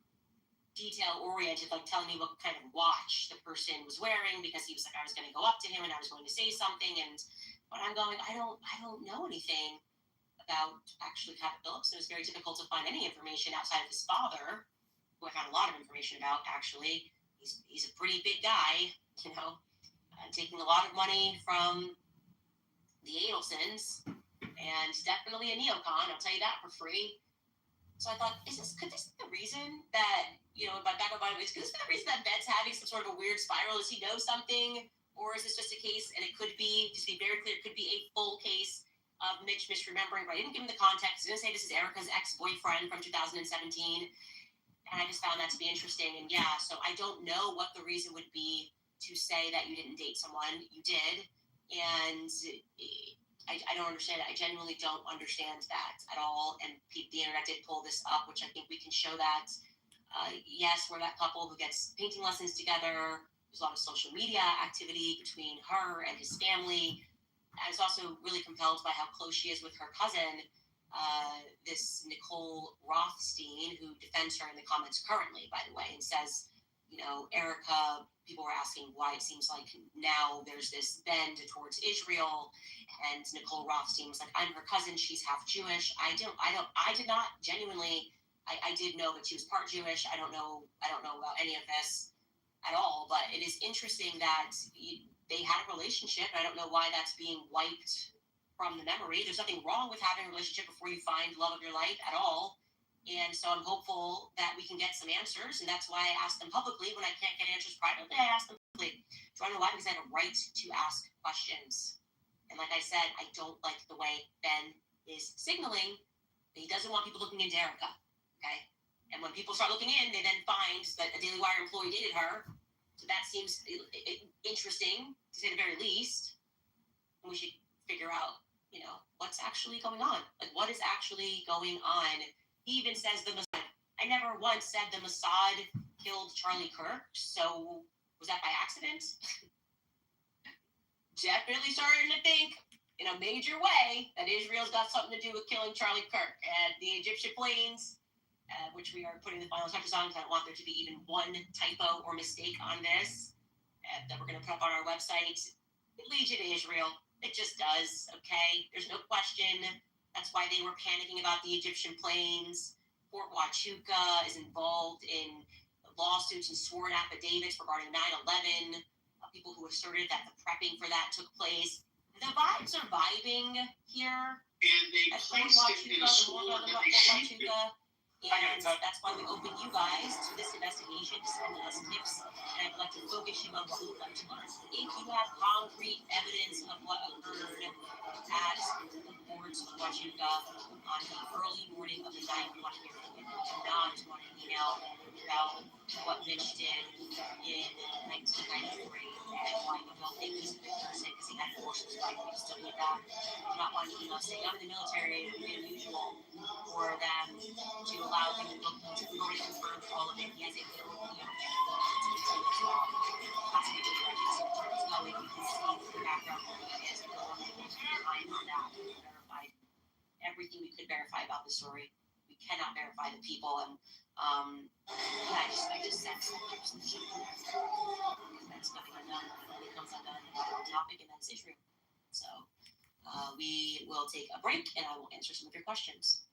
detail oriented, like telling me what kind of watch the person was wearing, because he was like, I was going to go up to him and I was going to say something, but I'm going, I don't know anything about actually Cabot Phillips. It was very difficult to find any information outside of his father, who I found a lot of information about. Actually, he's a pretty big guy, taking a lot of money from the Adelsons, and definitely a neocon. I'll tell you that for free. So I thought, could this be the reason that, by back of my mind, could this be the reason that Ben's having some sort of a weird spiral? Does he know something? Or is this just a case, and it could be, just to be very clear, it could be a full case of Mitch misremembering, but I didn't give him the context. I was going to say this is Erica's ex-boyfriend from 2017, and I just found that to be interesting. And yeah, so I don't know what the reason would be to say that you didn't date someone. You did, and I don't understand it. I genuinely don't understand that at all. And the internet did pull this up, which I think we can show that. Yes, we're that couple who gets painting lessons together. There's a lot of social media activity between her and his family. I was also really compelled by how close she is with her cousin, this Nicole Rothstein, who defends her in the comments currently, by the way, and says, Erica, people were asking why it seems like now there's this bend towards Israel, and Nicole Rothstein was like, I'm her cousin, she's half Jewish. I did not genuinely, I did know that she was part Jewish. I don't know about any of this at all, but it is interesting that they had a relationship. I don't know why that's being wiped from the memory. There's nothing wrong with having a relationship before you find love of your life at all. And so I'm hopeful that we can get some answers. And that's why I asked them publicly. When I can't get answers privately, I ask them publicly. Do you want to know why? Because I have a right to ask questions. And like I said, I don't like the way Ben is signaling that he doesn't want people looking into Erica. Okay? And when people start looking in, they then find that a Daily Wire employee dated her. So that seems interesting, to say the very least. And we should figure out, what's actually going on. Like, what is actually going on? He even says the Mossad. I never once said the Mossad killed Charlie Kirk. So was that by accident? Definitely starting to think in a major way that Israel's got something to do with killing Charlie Kirk. And the Egyptian planes, which we are putting the final touches on, because I don't want there to be even one typo or mistake on this, that we're going to put up on our website. It leads you to Israel. It just does, okay? There's no question. That's why they were panicking about the Egyptian planes. Fort Huachuca is involved in lawsuits and sworn affidavits regarding 9/11. People who asserted that the prepping for that took place. The vibes are vibing here. And they placed it in a school that they shaped it. And that's why we open you guys to this investigation, to send us tips, and I'd like to focus you on what we'd like to learn. If you have concrete evidence of what occurred at the boards of Huachuca on the early morning of the 9/11 hearing, and do not want to email about what Mitch did in 1993 and why you don't think he's a good person because he had forces fighting. You still need that. Do not want to email saying I'm in the military. It would be unusual for them to allow him to look into. We've already confirmed all of it. He has a bill here. Possibly with records as well. If you can see the background of it is behind that. We verified everything we could verify about the story. We cannot verify the people, and I just sense that there's something that's coming undone. It comes undone on topic, and that's Israel. So we will take a break, and I will answer some of your questions.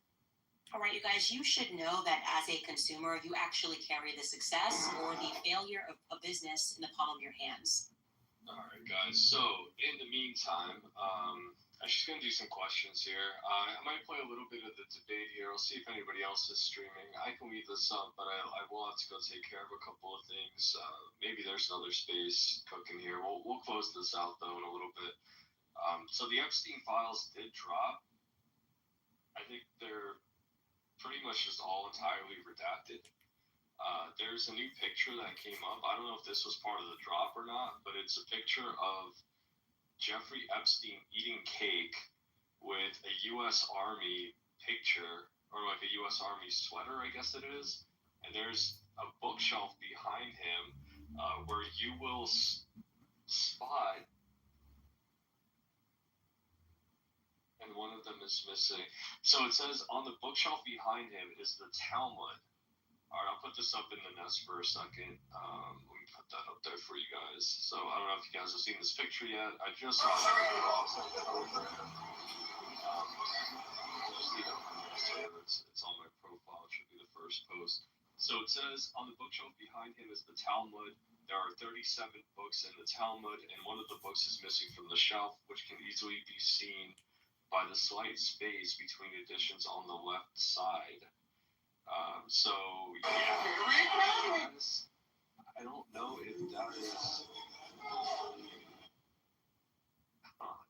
All right, you guys, you should know that as a consumer, you actually carry the success or the failure of a business in the palm of your hands. All right, guys. So in the meantime, I'm just going to do some questions here. I might play a little bit of the debate here. I'll see if anybody else is streaming. I can leave this up, but I will have to go take care of a couple of things. Maybe there's another space cooking here. We'll close this out, though, in a little bit. So the Epstein files did drop. I think they're pretty much just all entirely redacted. There's a new picture that came up. I don't know if this was part of the drop or not, but it's a picture of Jeffrey Epstein eating cake with a U.S. Army picture, or like a U.S. Army sweater, I guess it is. And there's a bookshelf behind him where you will spot, and one of them is missing. So it says on the bookshelf behind him is the Talmud. All right, I'll put this up in the nest for a second. Let me put that up there for you guys. So I don't know if you guys have seen this picture yet. I just saw it. It's on my profile. It should be the first post. So it says on the bookshelf behind him is the Talmud. There are 37 books in the Talmud, and one of the books is missing from the shelf, which can easily be seen by the slight space between editions on the left side. So yeah, I don't know if that is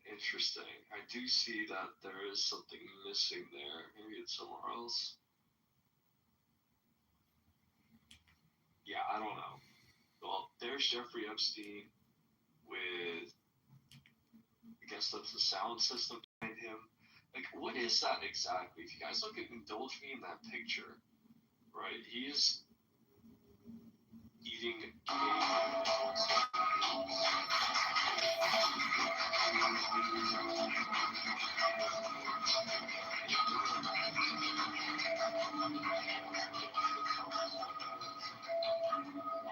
interesting. I do see that there is something missing there. Maybe it's somewhere else. Yeah, I don't know. Well, there's Jeffrey Epstein with, I guess that's the sound system behind him. Like, what is that exactly? If you guys look at, indulge me in that picture, right? He's eating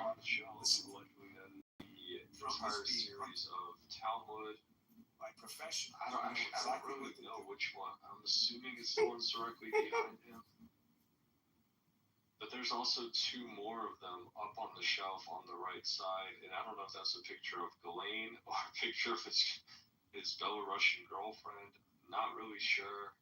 on the shelves, allegedly, that the entire series of Talmud. By profession. I don't really know which one. I'm assuming it's the ones directly behind him. But there's also two more of them up on the shelf on the right side, and I don't know if that's a picture of Ghislaine or a picture of his Belarusian girlfriend. Not really sure.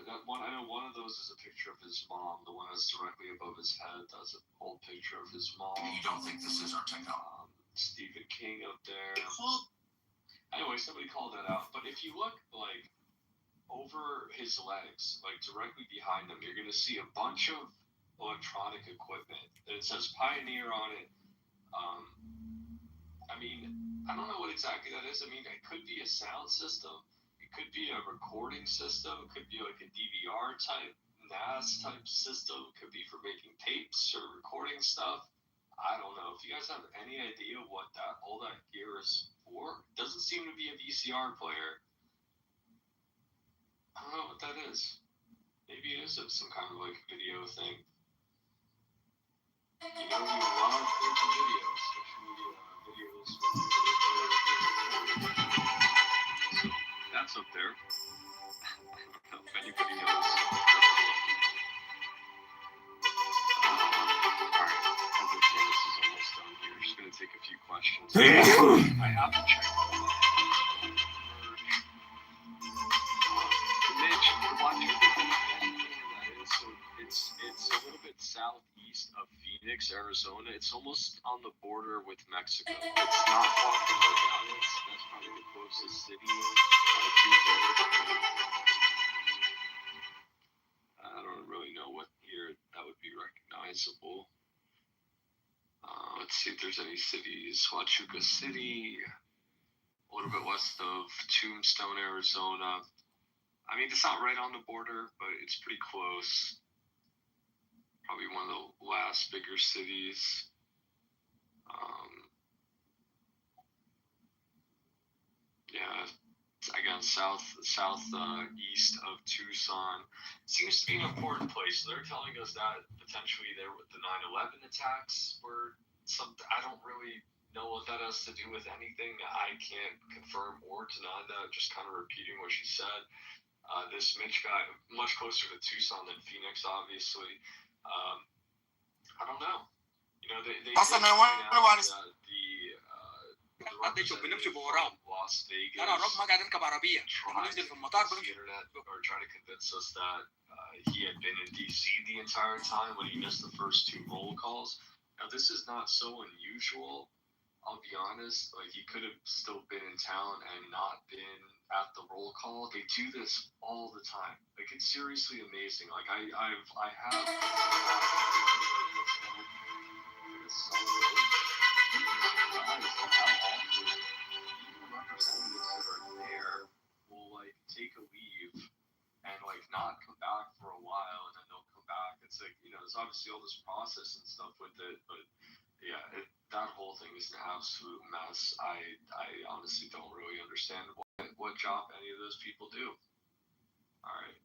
That one, I know one of those is a picture of his mom. The one that's directly above his head, that's an old picture of his mom. You don't think this is our technology? Stephen King up there. Anyway, somebody called that out. But if you look, like, over his legs, like directly behind him, you're going to see a bunch of electronic equipment. And it says Pioneer on it. I mean, I don't know what exactly that is. I mean, it could be a sound system. It could be a recording system. It could be like a DVR type, NAS type system. It could be for making tapes or recording stuff. I don't know. If you guys have any idea what all that gear is for, it doesn't seem to be a VCR player. I don't know what that is. Maybe it is some kind of like video thing. You know, we love making videos, especially videos with so that's up there. I don't know if anybody knows. Alright, as I say, this is almost done here. Just gonna take a few questions. I have to check Mitch, it's a little bit southeast of Phoenix, Arizona. It's almost on the border with Mexico. It's not far from Nogales. That's probably the closest city to I don't really know what here that would be recognizable. Let's see if there's any cities. Huachuca City, a little bit west of Tombstone, Arizona. I mean, it's not right on the border, but it's pretty close. Probably one of the last bigger cities. Yeah, again, southeast of Tucson. Seems to be an important place. So they're telling us that potentially there with the 9/11 attacks were something. I don't really know what that has to do with anything. I can't confirm or deny that. Just kind of repeating what she said. This Mitch guy, much closer to Tucson than Phoenix, obviously. I don't know. You know, they did point out that the representative from Las Vegas tried to convince the internet or try to convince us that he had been in DC the entire time when he missed the first two roll calls. Now, this is not so unusual. I'll be honest, like, he could have still been in town and not been at the roll call. They do this all the time. Like, it's seriously amazing. Like, I have representatives that are there will, like, take a leave and, like, not come back for a while, and then they'll come back. It's like, you know, there's obviously all this process and stuff with it, but yeah, that whole thing is an absolute mess. I honestly don't really understand what job any of those people do. All right.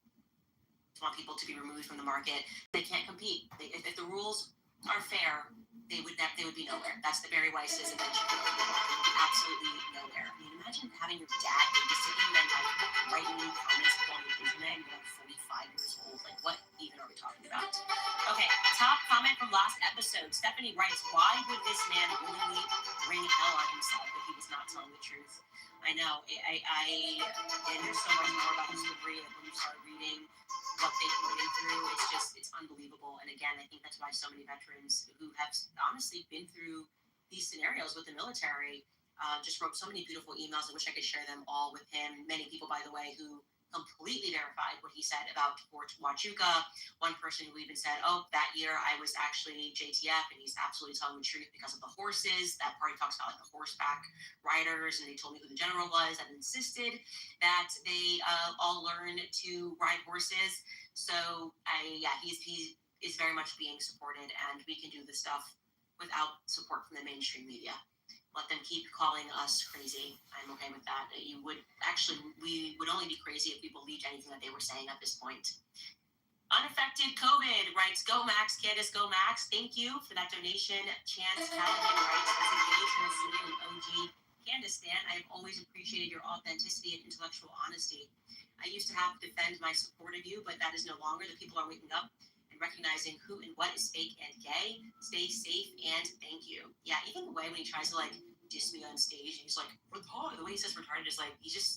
want people to be removed from the market. They can't compete. If the rules are fair, they would be nowhere. That's the Barry Weiss's invention. Absolutely nowhere. I mean, imagine having your dad babysitting and like writing new comments on the internet and you're like 45 years old. Like, what even are we talking about? Okay, top comment from last episode. Stephanie writes, why would this man willingly bring hell on himself if he was not telling the truth? I know. And there's so much more about his story when you start reading what they've been through. It's unbelievable. And again, I think that's why so many veterans who have honestly been through these scenarios with the military just wrote so many beautiful emails. I wish I could share them all with him. Many people, by the way, who completely verified what he said about Fort Huachuca. One person who even said, oh, that year I was actually JTF, and he's absolutely telling the truth because of the horses. That part he talks about, like the horseback riders, and they told me who the general was and insisted that they all learn to ride horses. So he is very much being supported, and we can do this stuff without support from the mainstream media. Let them keep calling us crazy. I'm okay with that. We would only be crazy if we believed anything that they were saying at this point. Unaffected COVID writes, go Max, Candace, go Max. Thank you for that donation. Chance Callahan writes, as engaged in the scene and OG Candace stan, I have always appreciated your authenticity and intellectual honesty. I used to have to defend my support of you, but that is no longer. The people are waking up and recognizing who and what is fake and gay. Stay safe and thank you. Yeah, even the way when he tries to like diss me on stage and he's like, retarded. The way he says retarded is like, he's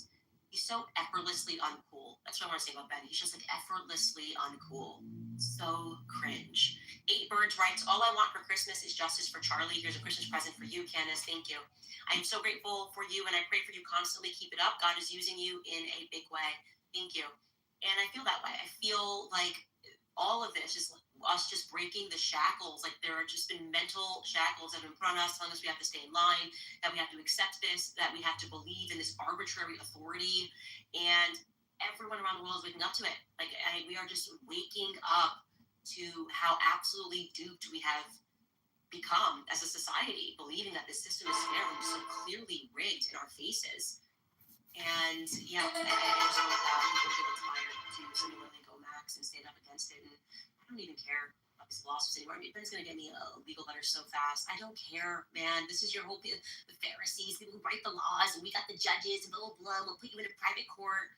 so effortlessly uncool. That's what I want to say about Ben. He's just like effortlessly uncool. So cringe. 8 Birds writes, all I want for Christmas is justice for Charlie. Here's a Christmas present for you, Candace. Thank you. I am so grateful for you and I pray for you constantly. Keep it up. God is using you in a big way. Thank you. And I feel that way. I feel like all of this is us just breaking the shackles. Like there have just been mental shackles that have been put on us, telling us we have to stay in line, that we have to accept this, that we have to believe in this arbitrary authority. And everyone around the world is waking up to it. Like we are just waking up to how absolutely duped we have become as a society, believing that this system is fair and so clearly rigged in our faces. And yeah, I just hope that people feel inspired to similarly go Max and stand up against it. And I don't even care about these lawsuits anymore. I mean, Ben's going to get me a legal letter so fast. I don't care, man. This is your whole, the Pharisees, people who write the laws, and we got the judges, and blah, blah, blah. We'll put you in a private court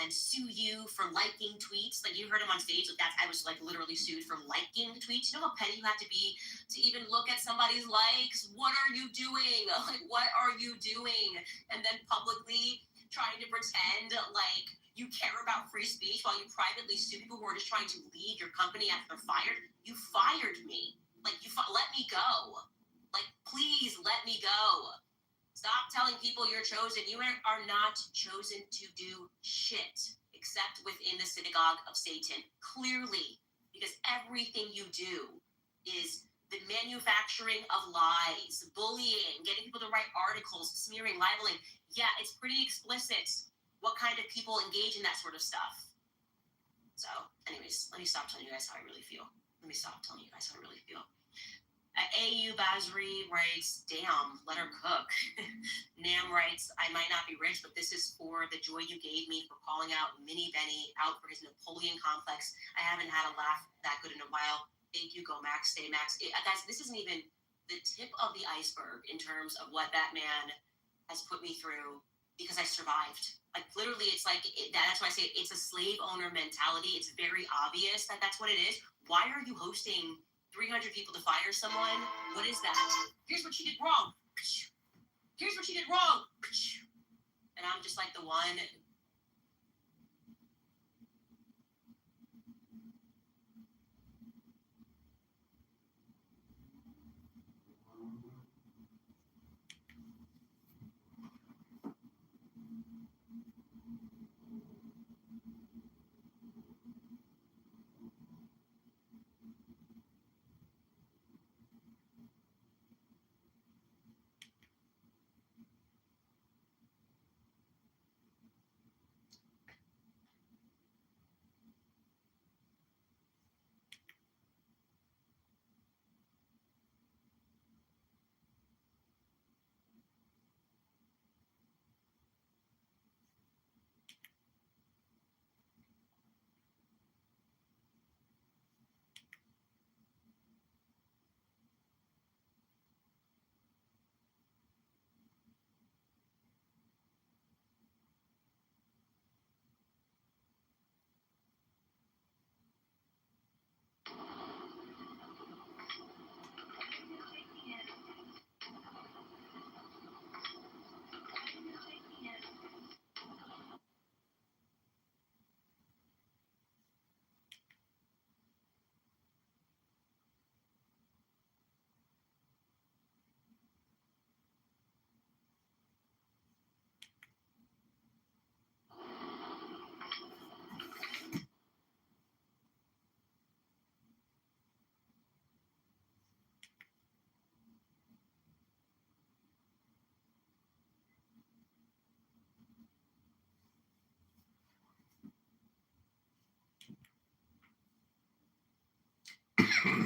and sue you for liking tweets. Like you heard him on stage, like I was like literally sued for liking tweets. You know how petty you have to be to even look at somebody's likes? What are you doing? Like, what are you doing? And then publicly trying to pretend like you care about free speech while you privately sue people who are just trying to leave your company after they're fired. You fired me. Like let me go. Like, please let me go. Stop telling people you're chosen. You are not chosen to do shit except within the synagogue of Satan. Clearly, because everything you do is the manufacturing of lies, bullying, getting people to write articles, smearing, libeling. Yeah, it's pretty explicit what kind of people engage in that sort of stuff. So, anyways, let me stop telling you guys how I really feel. AU Basri writes, damn, let her cook. Nam writes, I might not be rich, but this is for the joy you gave me for calling out Mini Benny out for his Napoleon complex. I haven't had a laugh that good in a while. Thank you, go Max, stay Max. Guys, this isn't even the tip of the iceberg in terms of what that man has put me through because I survived. Like literally, it's like, that's why I say it's a slave owner mentality. It's very obvious that that's what it is. Why are you hosting 300 people to fire someone? What is that? Here's what you did wrong. Here's what you did wrong. And I'm just like the one.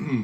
Are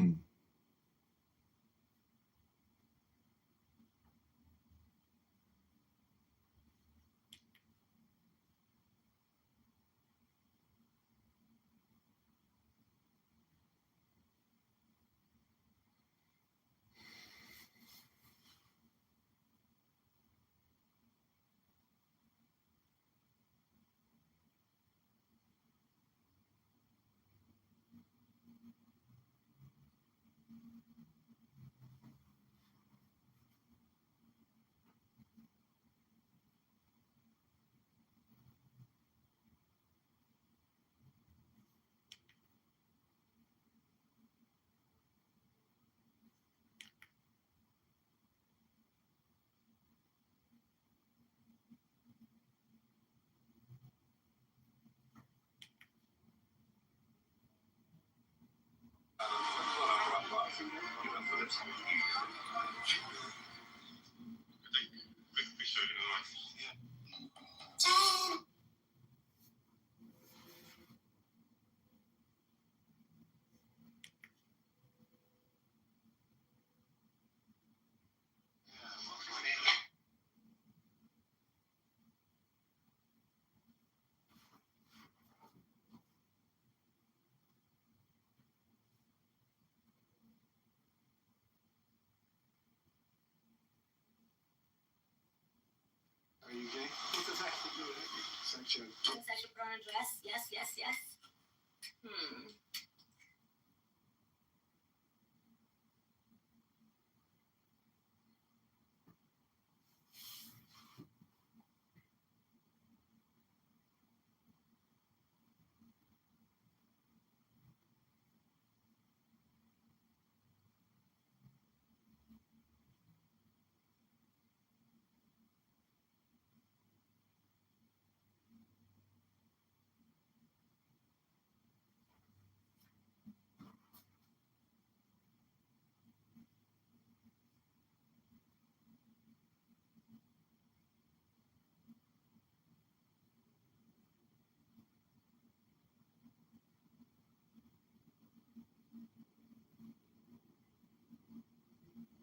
you gay? What does that have to do with it? Such a... Such a brown dress? Yes, yes, yes.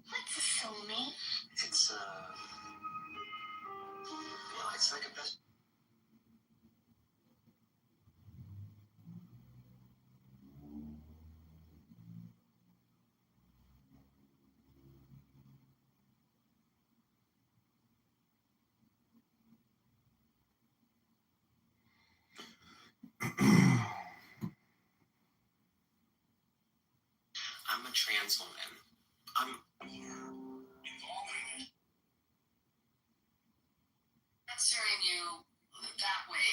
What's a soulmate? It's, it's like a best... I'm a trans woman. I'm Answering you that way,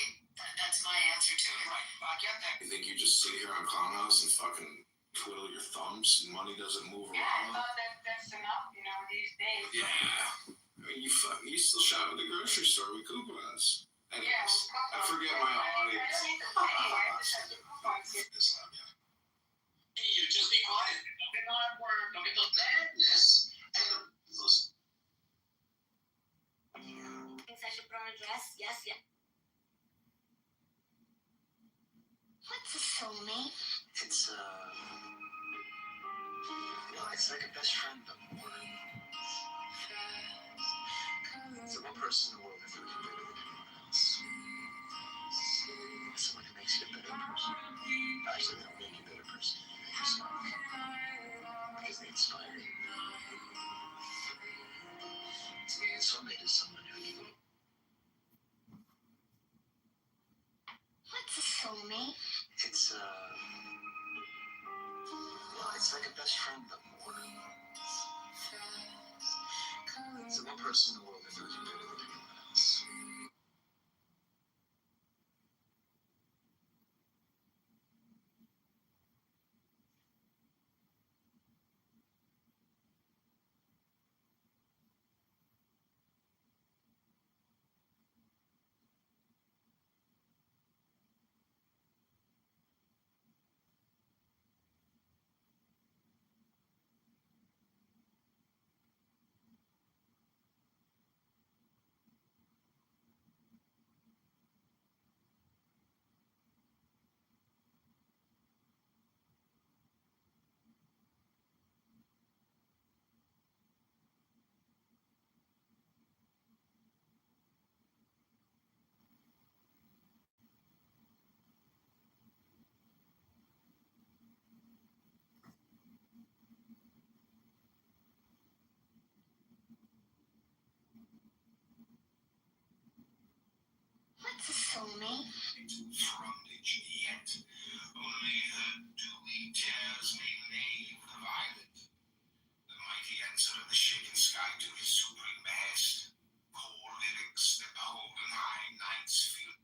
that's my answer to it. I get that. You think you just sit here on Clownhouse and fucking twiddle your thumbs and money doesn't move Yeah, I around? thought that's enough, these days. Yeah. I mean, you still shop at the grocery store with coupons. Anyways, Yeah, I forget my audience. You just be quiet. Don't get on word. Don't get those madness and those. In such a brown dress? Yes, yes. What's a soulmate? It's, it's like a best friend, but more... It's the one person in the world that knows you better than anyone else. Someone who makes you a better person. Actually, they don't make you a better person. You make yourself. Because they inspire you. Soulmate is someone who you... What's a soulmate? It's, it's like a best friend, but more... It's the one person in the world that knows you better than anyone else. frontage yet. Only the dewy tears may lave the violet. The mighty answer of the shaken sky to his supreme behest. Cold lyrics that the holden high nights feel.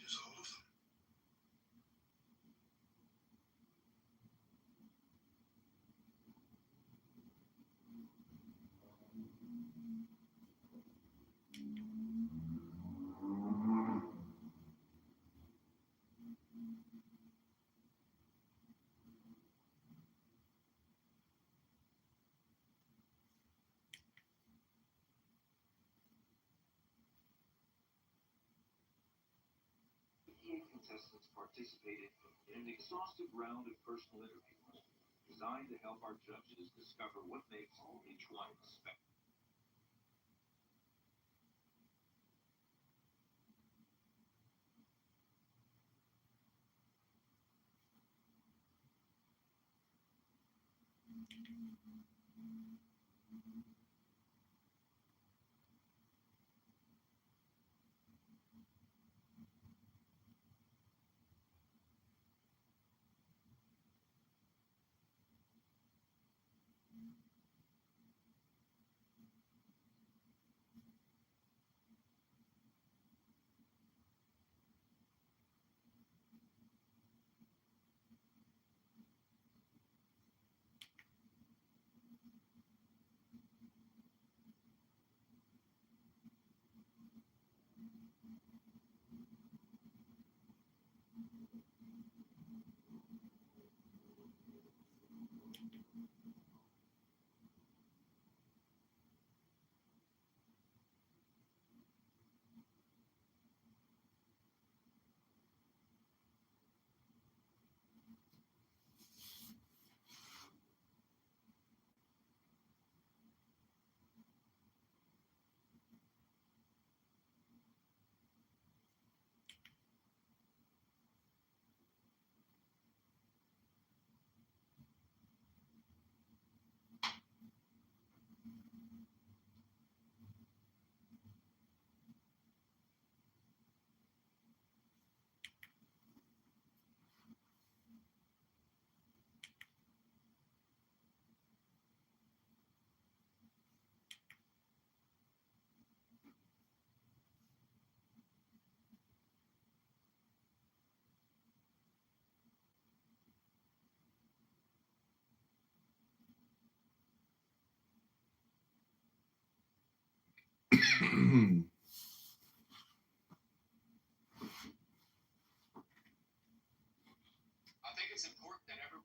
Is all of them. Contestants participated in an exhaustive round of personal interviews designed to help our judges discover what makes each one special. I think it's important that every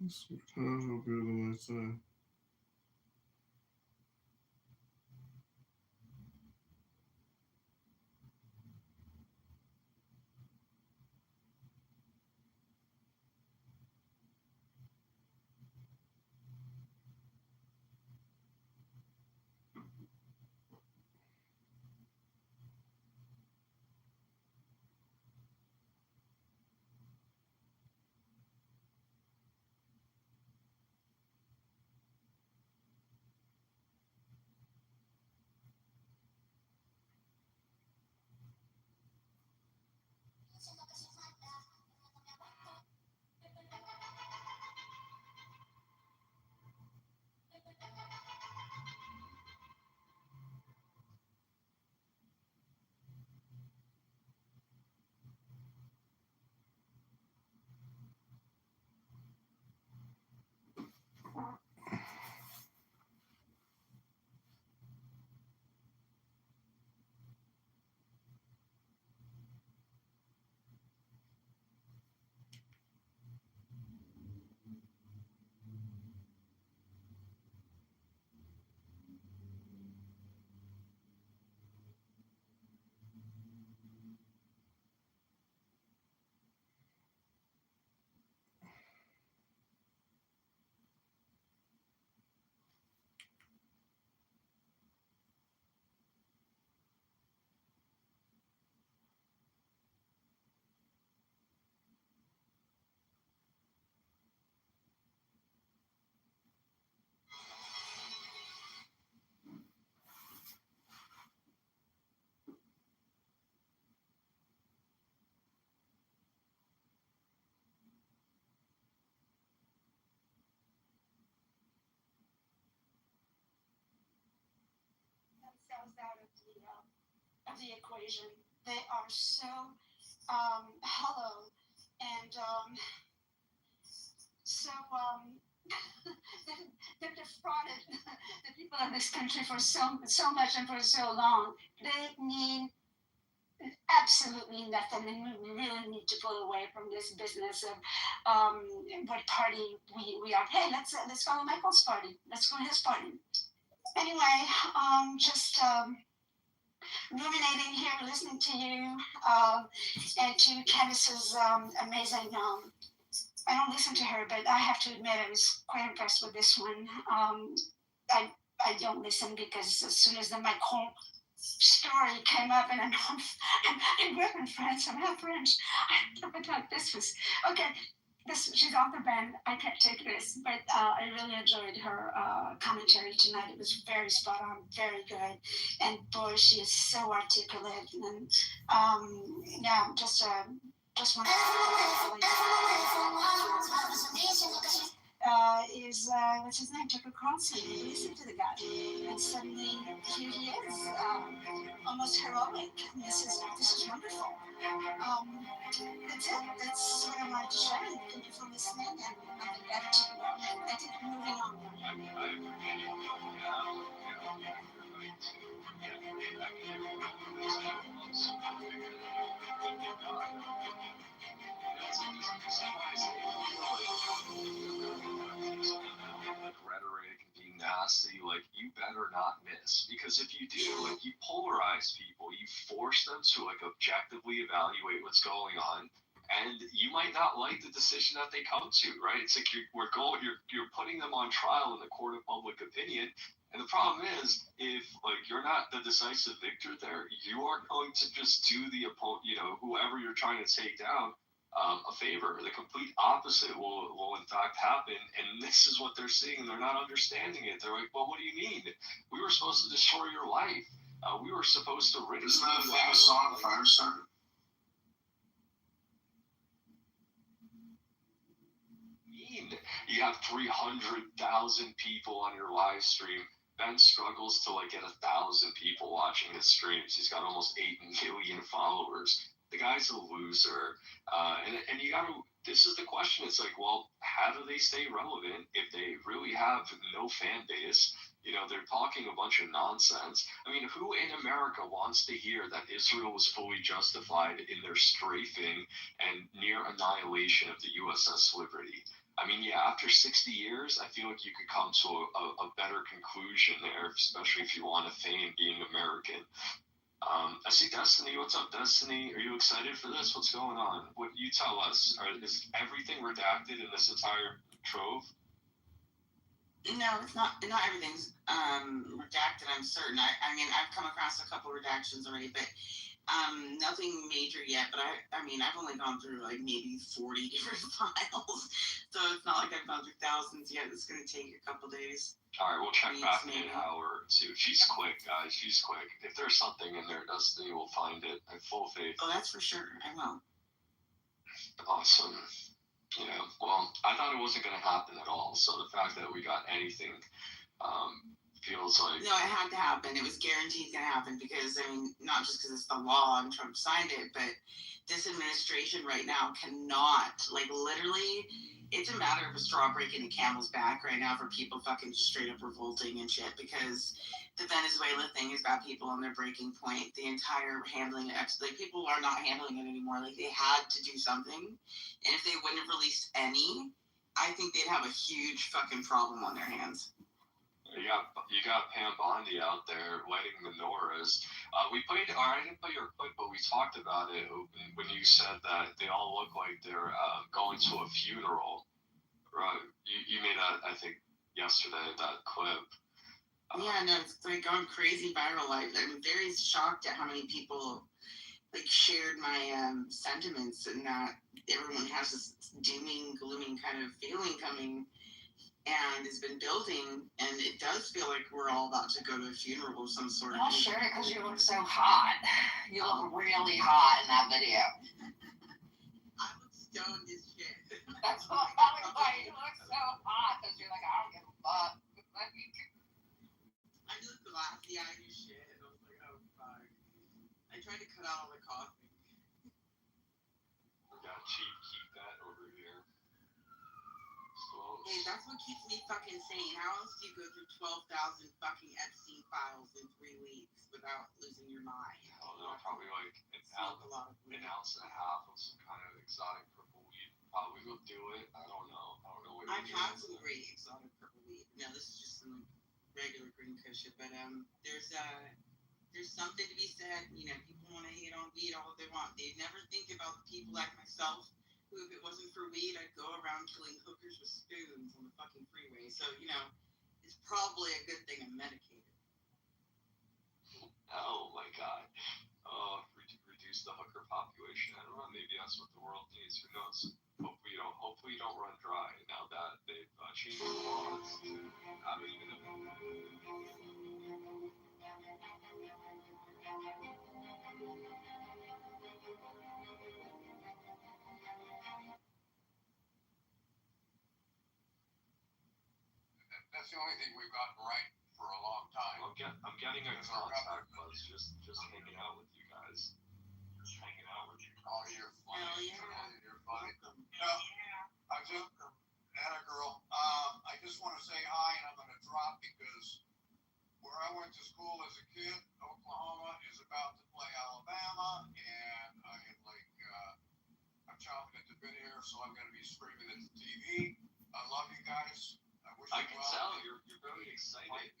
Chicago building outside. Themselves out of the equation. They are so hollow and so they've defrauded the people of this country for so much and for so long. They mean absolutely nothing, and we really need to pull away from this business of what party we are. Hey, let's follow Michael's party. Let's go to his party. Anyway, just ruminating here, listening to you, and to Candace's amazing. I don't listen to her, but I have to admit I was quite impressed with this one. I I don't listen because as soon as the Macron story came up, and I'm grew up in France, I'm half French. I thought this was okay. She's off the band. I can't take this, but I really enjoyed her commentary tonight. It was very spot on, very good, and boy, she is so articulate. And yeah, just one. Is what's his name? Tucker Carlson. You listen to the guy, and suddenly here he is, almost heroic. And this is wonderful. That's it. That's what I wanted to share. Thank you for listening, and I'll be back to I think moving on. Rhetoric and being nasty, like you better not miss. Because if you do, like you polarize people, you force them to like objectively evaluate what's going on. And you might not like the decision that they come to, right? It's like you're putting them on trial in the court of public opinion. And the problem is, if like you're not the decisive victor there, you are going to just do the opponent, whoever you're trying to take down, a favor. The complete opposite will in fact happen, and this is what they're seeing. They're not understanding it. They're like, well, what do you mean? We were supposed to destroy your life. We were supposed to rid Isn't that a famous song, Firestarter? You have 300,000 people on your live stream. Ben struggles to like get 1,000 people watching his streams. He's got almost 8 million followers. The guy's a loser. And you gotta, this is the question. It's like, well, how do they stay relevant if they really have no fan base? They're talking a bunch of nonsense. I mean, who in America wants to hear that Israel was fully justified in their strafing and near annihilation of the USS Liberty? I mean, yeah, after 60 years, I feel like you could come to a better conclusion there, especially if you want to feign being American. I see Destiny. What's up, Destiny? Are you excited for this? What's going on? What you tell us? Is everything redacted in this entire trove? No, it's not. Not everything's redacted. I'm certain. I mean, I've come across a couple redactions already, but nothing major yet. But I mean, I've only gone through like maybe 40 different files, so it's not like I've gone through thousands yet. It's going to take a couple days. All right, we'll check Weeks, back maybe. in an hour. See, she's quick, guys. She's quick. If there's something in there, Destiny will find it. I have full faith. Oh, that's for sure. I will. Awesome. Yeah. Well, I thought it wasn't going to happen at all. So the fact that we got anything feels like. No, it had to happen. It was guaranteed going to happen because, I mean, not just because it's the law and Trump signed it, but this administration right now cannot, like, literally, it's a matter of a straw breaking a camel's back right now for people fucking straight up revolting and shit because the Venezuela thing has got people on their breaking point. The entire handling, like, people are not handling it anymore. Like, they had to do something. And if they wouldn't have released any, I think they'd have a huge fucking problem on their hands. You got Pam Bondi out there lighting menorahs. We played, or I didn't play your clip, but we talked about it when you said that they all look like they're going to a funeral. Right? You made that, I think, yesterday, that clip. Yeah, no, it's like gone crazy viral. I'm very shocked at how many people like shared my sentiments and that everyone has this dooming, glooming kind of feeling coming. And it's been building, and it does feel like we're all about to go to a funeral of some sort. I shared it because you look so hot. You look really hot in that video. I look stoned as shit. That's what I was like. You look so hot because you're like, I don't give a fuck. I look glassy-eyed as shit, and I was like, oh fuck. I tried to cut out all the coughing. We got cheap keep that over here. Hey, that's what keeps me fucking sane. How else do you go through 12,000 fucking Epstein files in 3 weeks without losing your mind? I don't know, probably like an ounce and a half of some kind of exotic purple weed. Probably will do it. I don't know what I've had some great exotic purple weed. No, this is just some like regular green kush, but there's something to be said. You know, people want to hate on weed all they want. They never think about the people like myself who, if it wasn't for weed, I'd go around killing hookers with spoons on the fucking freeway. So, you know, it's probably a good thing I'm medicated. Oh my god. Reduce the hooker population. I don't know, maybe that's what the world needs. Who knows? Hopefully you don't run dry now that they've changed the laws to have it even That's the only thing we've gotten right for a long time. I'm getting a contact buzz just hanging out with you guys. Just hanging out with you. Oh, you're funny. Hell yeah. Charlie, you're funny. I just, Anna girl, I just want to say hi, and I'm going to drop because where I went to school as a kid, Oklahoma is about to play Alabama, and I am like, I'm chomping at the bit here, so I'm going to be screaming at the TV. I love you guys. I can tell you're really excited.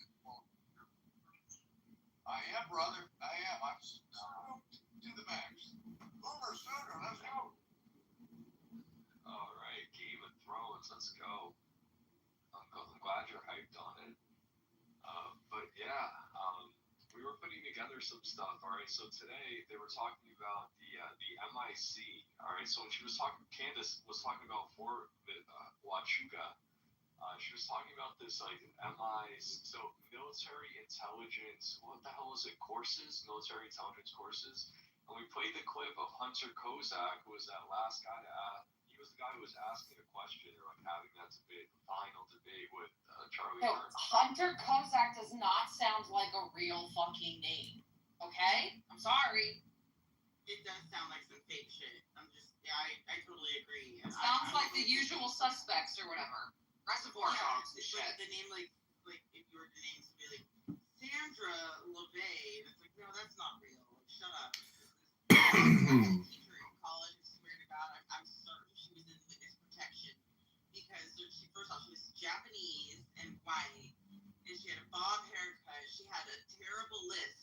I am, brother. I am. I'm to the max. Boomer Sooner, let's go. All right, Game of Thrones, let's go. I'm glad you're hyped on it. But yeah, we were putting together some stuff. All right, so today they were talking about the MIC. All right, so when she was talking, Candace was talking about Fort Huachuca. She was talking about this like MIs, so military intelligence. What the hell is it? Courses, military intelligence courses. And we played the clip of Hunter Kozak, who was that last guy to ask. He was the guy who was asking the question or like having that debate, the final debate with Charlie. No, Hunter Kozak does not sound like a real fucking name. Okay, I'm sorry. It does sound like some fake shit. I totally agree. It sounds like the usual suspects or whatever. Reservoir Dogs. It's like the name, like if you were to name somebody like Sandra LeVay, and it's like, no, that's not real. Like, shut up. Teacher in college, I swear to God, I'm certain she was in witness protection because Japanese and white, and she had a bob haircut. She had a terrible lisp.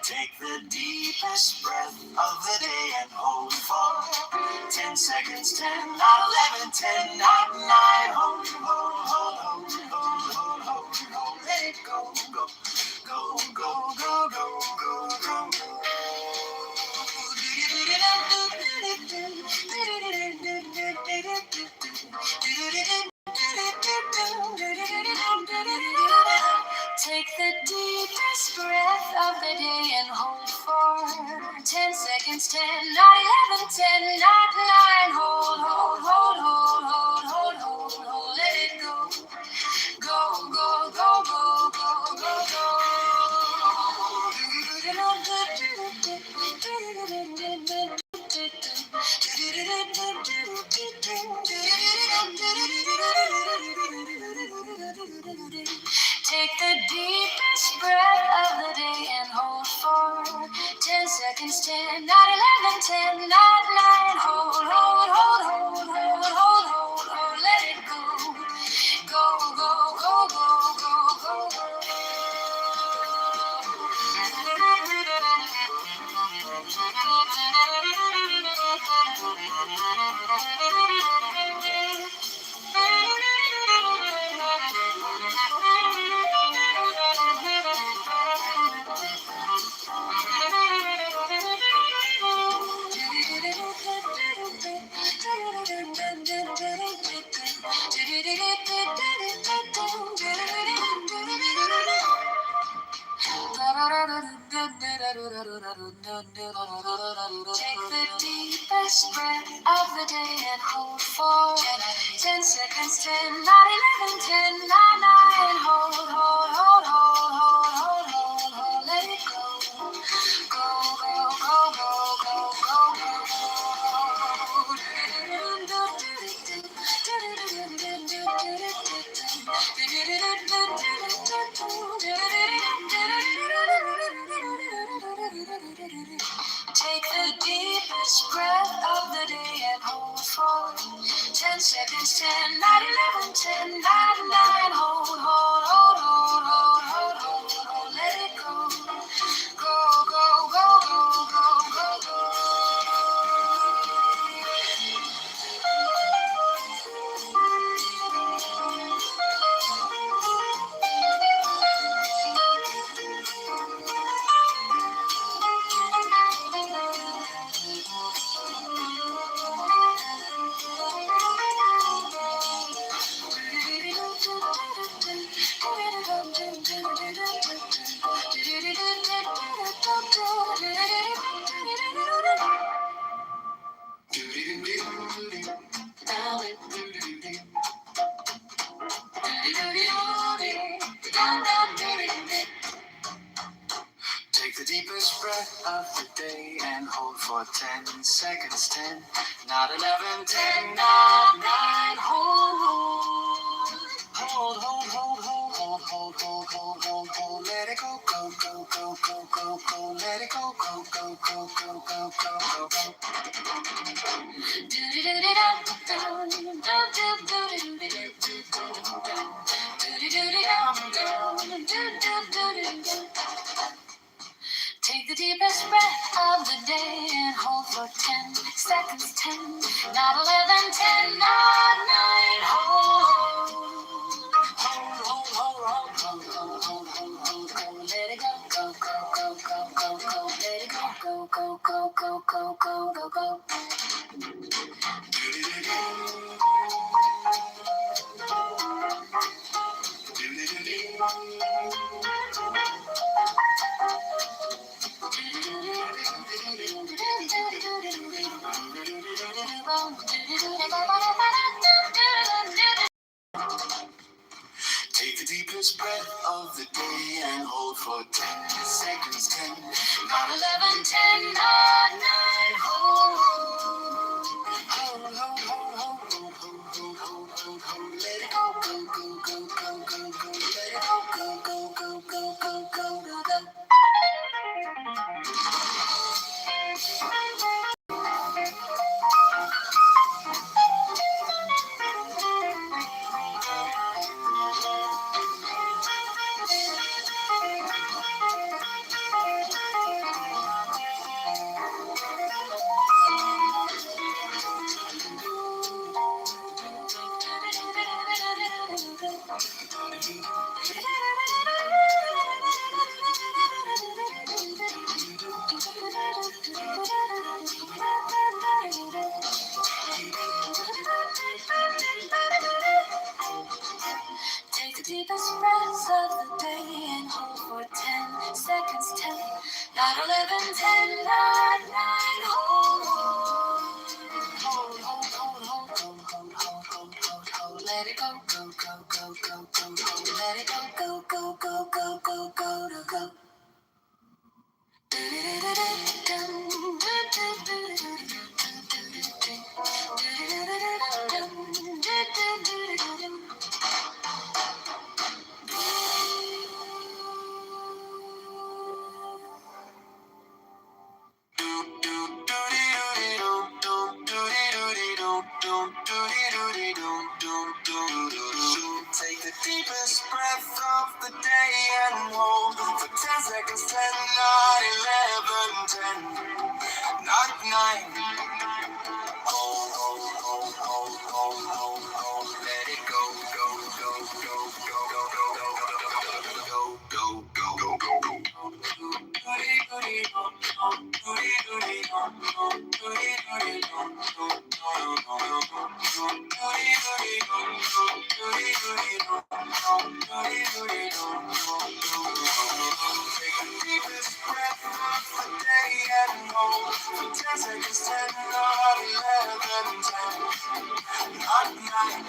Take the deepest breath of the day and hold for 10 seconds, 10, not 11, 10, not 9, hold, hold, hold, hold, hold, hold, hold, hold, let it go, go, go, go, go, go, go, go, go. Take the deepest breath of the day and hold for 10 seconds, 10, not 11, 10, not 9, hold, hold, hold, hold, hold, hold, hold, hold, let it go, go, go, go, go, go, go, Take the deepest breath of the day and hold for 10 seconds, 10, not 11, 10, not 9, hold, hold, hold, hold, hold, hold, hold, hold, let it go, go, go, go, go, go, go, go. Take the deepest breath of the day and hold for 10 seconds, 10, not 11, 10, not 9, hold, hold, hold, hold, hold, hold, hold, hold, let it go, go, go, go, go, go, go, Take the deepest breath of the day and hold for 10 seconds, 10, not 11, 10, not 9, hold, hold, hold, hold, hold, hold, hold, hold, let it go, go, go, go, go, go, go, go. Take the deepest breath of the day and hold for 10 seconds, 10, not 11, 10, not 9, hold, hold, hold, hold, hold, hold, hold, hold, hold, hold, hold, let it go, go, go, go, go, go, go, let it go, go, go, go, go, go, go, go, go. Take the deepest breath of the day and hold for 10 seconds, 10, not 11, 10, not 9, hold, hold, hold, hold, hold, hold, hold, hold, hold, hold, let it go, go, go, go, go, go, go, let it go, go, go, go, go, go, go, go, go. Take the deepest breath of the day and hold for 10 seconds, 10, not 11, 10, not 9, hold, hold, hold, hold, hold, hold, hold, hold, hold, hold, let it go, go, go, go, go, go, go, let it go, go, go, go, go, go, go, go, go. Take the deepest breaths of the day and hold for 10 seconds. 10, not 11, 10, not 9. Hold, hold, hold, hold, hold, hold, hold, hold, hold, hold, hold. Let it go, go, go, go, go, go, go. Let it go, go, go, go, go, go, go, to go. Take the deepest breath of the day and hold for 10 seconds. 10, not 11, 10, not 9. Hold, hold, hold, hold, hold, hold, hold. Let it go, go, go, go, go, go, go, go, go, go, go, go. Take the deepest breath of the day and hold for 10 seconds. 10, not 11, 10, not 9.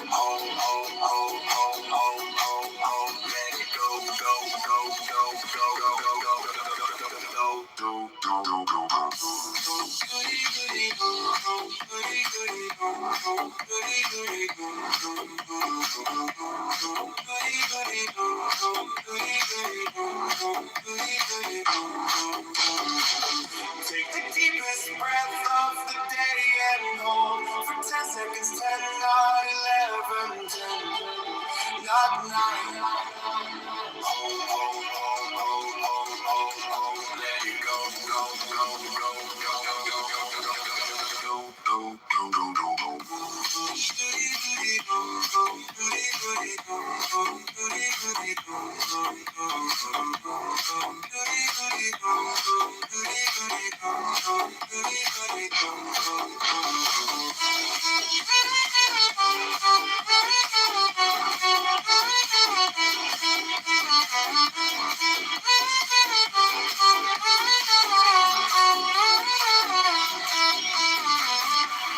Hold, hold, hold, hold, hold, hold, hold. Let it go, go, go, go, go, go, go, go, go, go, go, go, go, Take the deepest breath of the day and hold for 10 seconds. 10, not 11, 10, not 9. Hold, hold, hold, hold, hold, hold, hold. Let it go, go, go, go, go, go, go, go, go, go,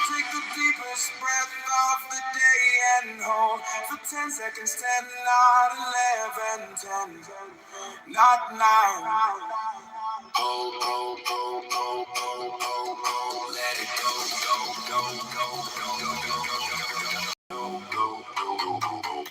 Take the deepest breath of the day and hold for 10 seconds. 10, not 11, 10, not 9. Hold, hold, hold, hold, hold, hold, hold. Let it go, go, go, go, go, go, go, go, go, go, go, go, go.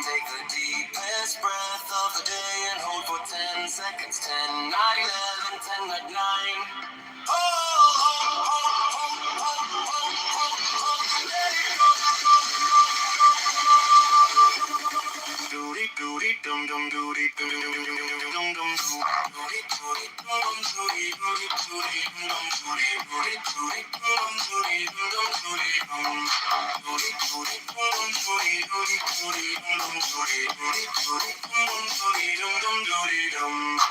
Take the deepest breath of the day and hold for 10 seconds. 10, not 11, 10, not 9. Oh, oh, oh, oh, let it go, go, go, go. Doody, doody, dum, dum, doody, dum, dum, dum, dum, dum, dum, dum. Doody, doody, dum, dum, doody, doody, doody, dum, dum, doody, doody, doody, dum, dum, doody, dum, dum, doody, dum. Doody, doody, dum, dum, doody, doody, doody, dum, dum, doody, doody, doody, dum, dum, doody, dum, dum, doody, dum.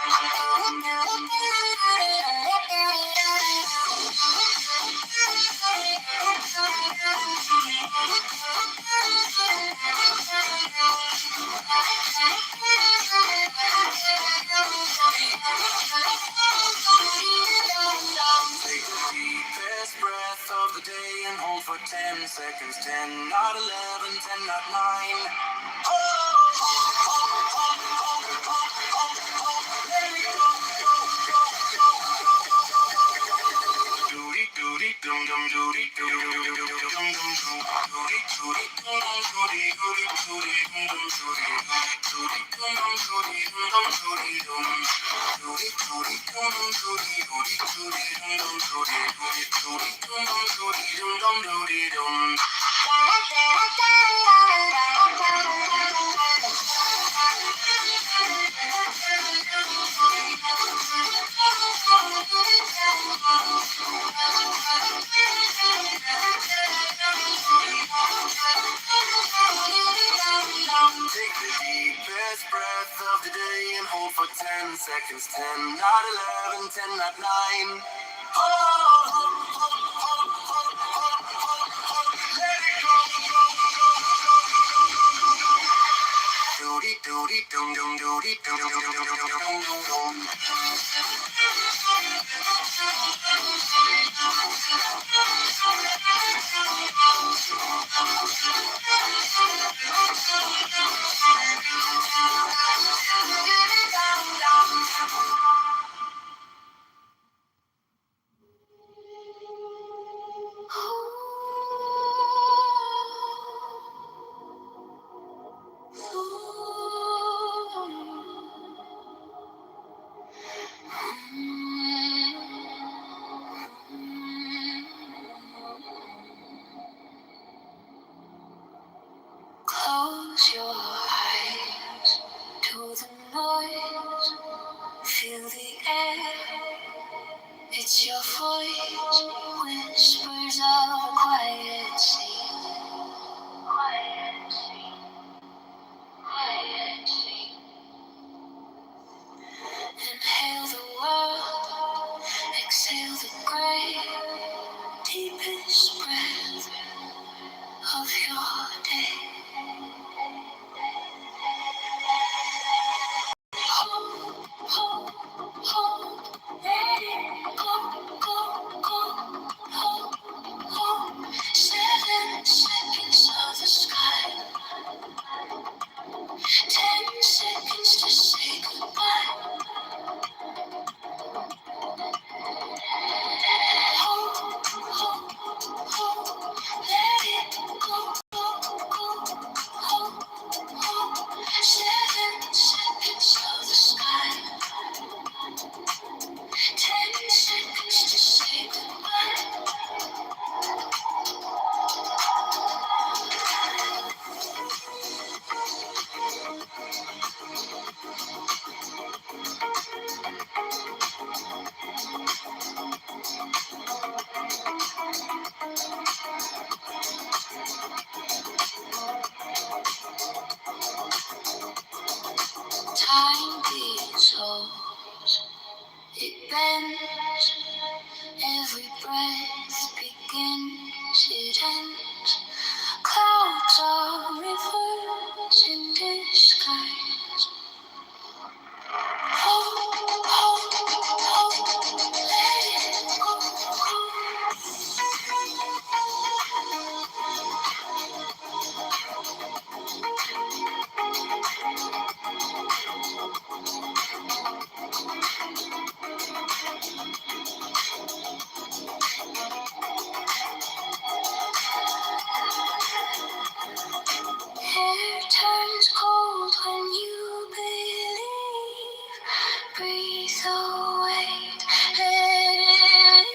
10 seconds, 10, not 11, 10, not 9. Let it go, go, go, go, go, go, go, go, go. Doody doody dum dum doody dum dum dum dum dum dum. Doody doody dum dum doody doody doody dum dum doody doody dum dum doody dum dum doody dum. Doody doody dum dum doody doody doody dum dum doody doody doody dum dum doody dum dum doody dum. Take the deepest breath of the day and hold for 10 seconds. 10, not 11, 10, not 9. Let it go, go, go, go, go, go, go, go. Doody doody dum dum doody dum dum dum dum dum dum dum dum. Close your eyes to the noise. Feel the air. It's your voice. Whispers of a quiet sea. Quiet sea. Quiet sea. Inhale the world. Exhale the gray. Deepest breath of your day. Hold, hold, hold, let it go, go, go. Hold, hold, 7 seconds of the sky. 10 seconds to say goodbye. Hold, hold, hold, let it go, go, go. Hold, hold, 7 seconds of the sky. 10 seconds to say goodbye. Time dissolves, it bends. Every breath begins, it ends. Clouds are rivers in disguise. Hold, hold, hold, let it go, Hair turns cold when you believe. Breathe away, let it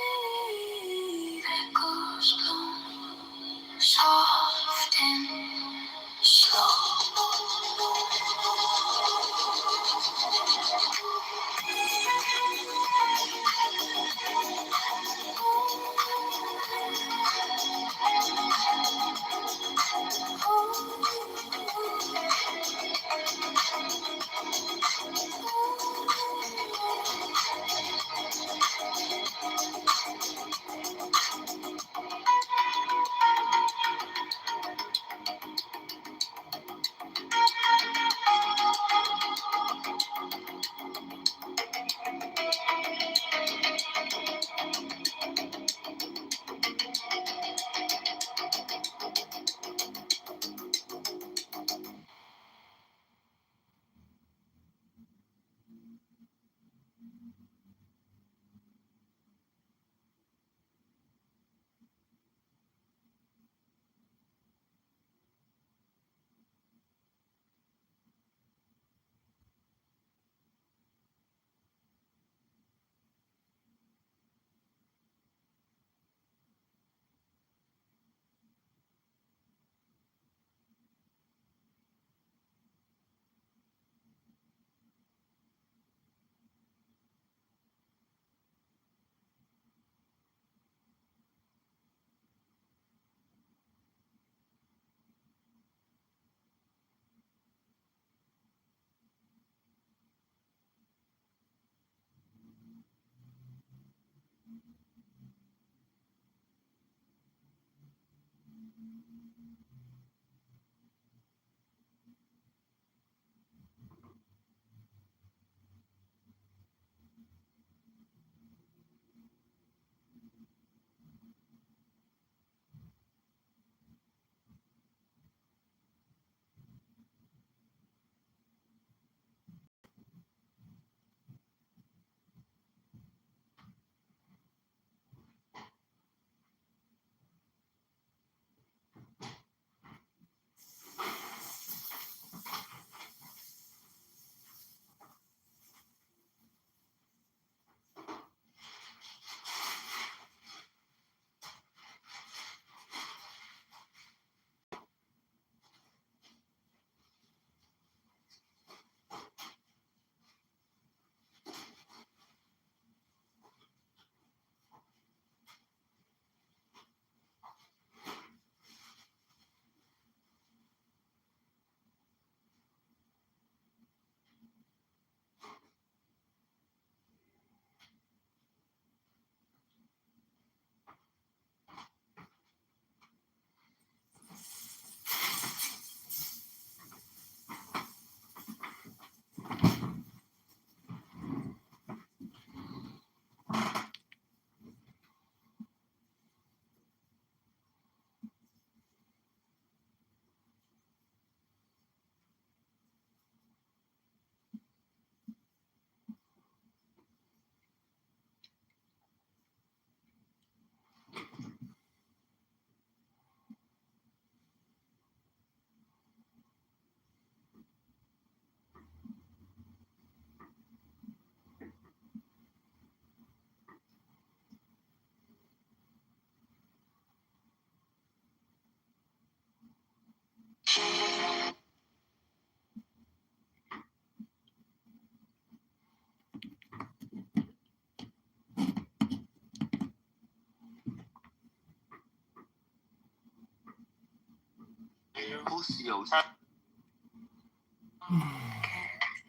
leave. Echoes blown, soft and slow.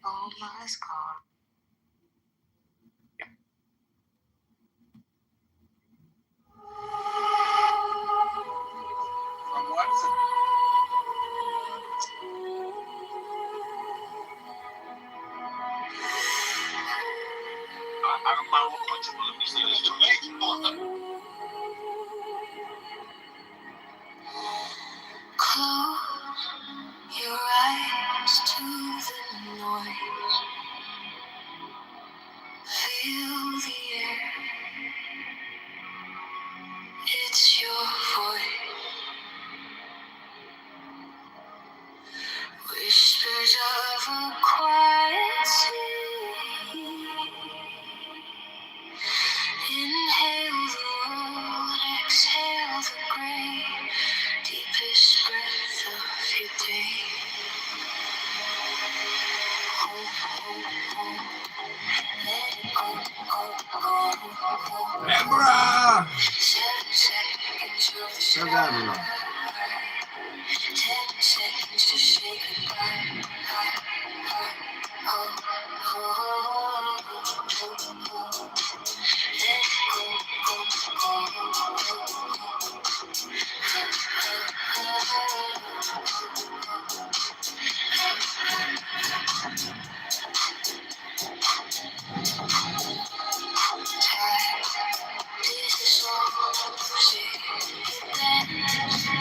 Oh my God. I don't mind what point you want to see this debate. Close your eyes to the noise. Feel the air. It's your voice. Whispers of a quiet sea. Inhale the world, exhale the gray. Deepest breath of your day. Hold, hold, hold. Let it go, go, go, go. Deborah! 7 seconds of the How's that, Deborah? 10 seconds to say goodbye. Oh, oh, oh, oh. Let go, go, Time, this is all. Say it then.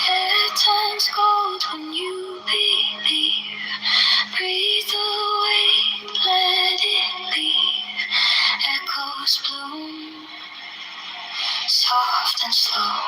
It turns cold when you believe. Breathe away, let it leave. Echoes bloom, soft and slow.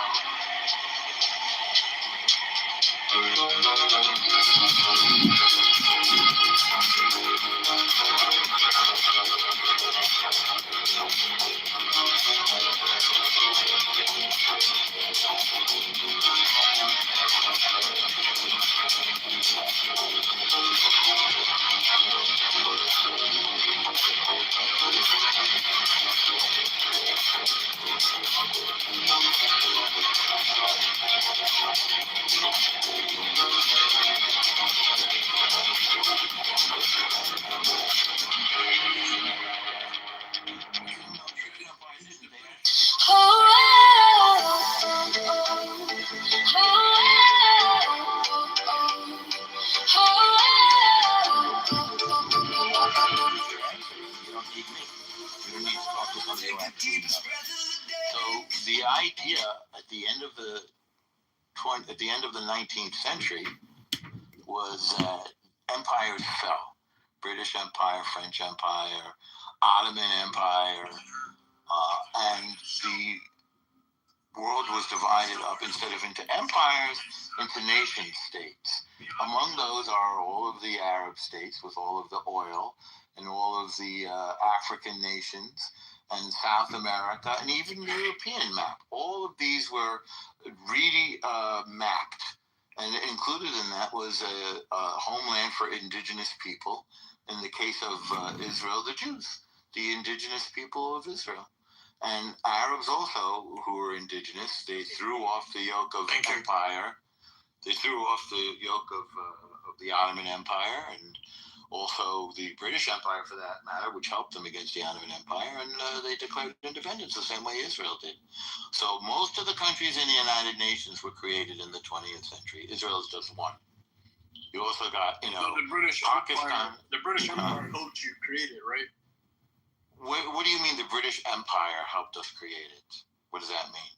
So the idea at the end of the 19th century was that empires fell. British Empire, French Empire, Ottoman Empire, and the world was divided up instead of into empires, into nation states. Among those are all of the Arab states with all of the oil and all of the African nations and South America and even the European map. All of these were really mapped. And included in that was a homeland for indigenous people. In the case of Israel, the Jews, the indigenous people of Israel. And Arabs also, who were indigenous, they threw off the yoke of empire. They threw off the yoke of the Ottoman Empire and also the British Empire, for that matter, which helped them against the Ottoman Empire, and they declared independence the same way Israel did. So most of the countries in the United Nations were created in the 20th century. Israel is just one. You also got, So the British Pakistan. Empire, the British Empire helped you create it, right? What do you mean the British Empire helped us create it? What does that mean?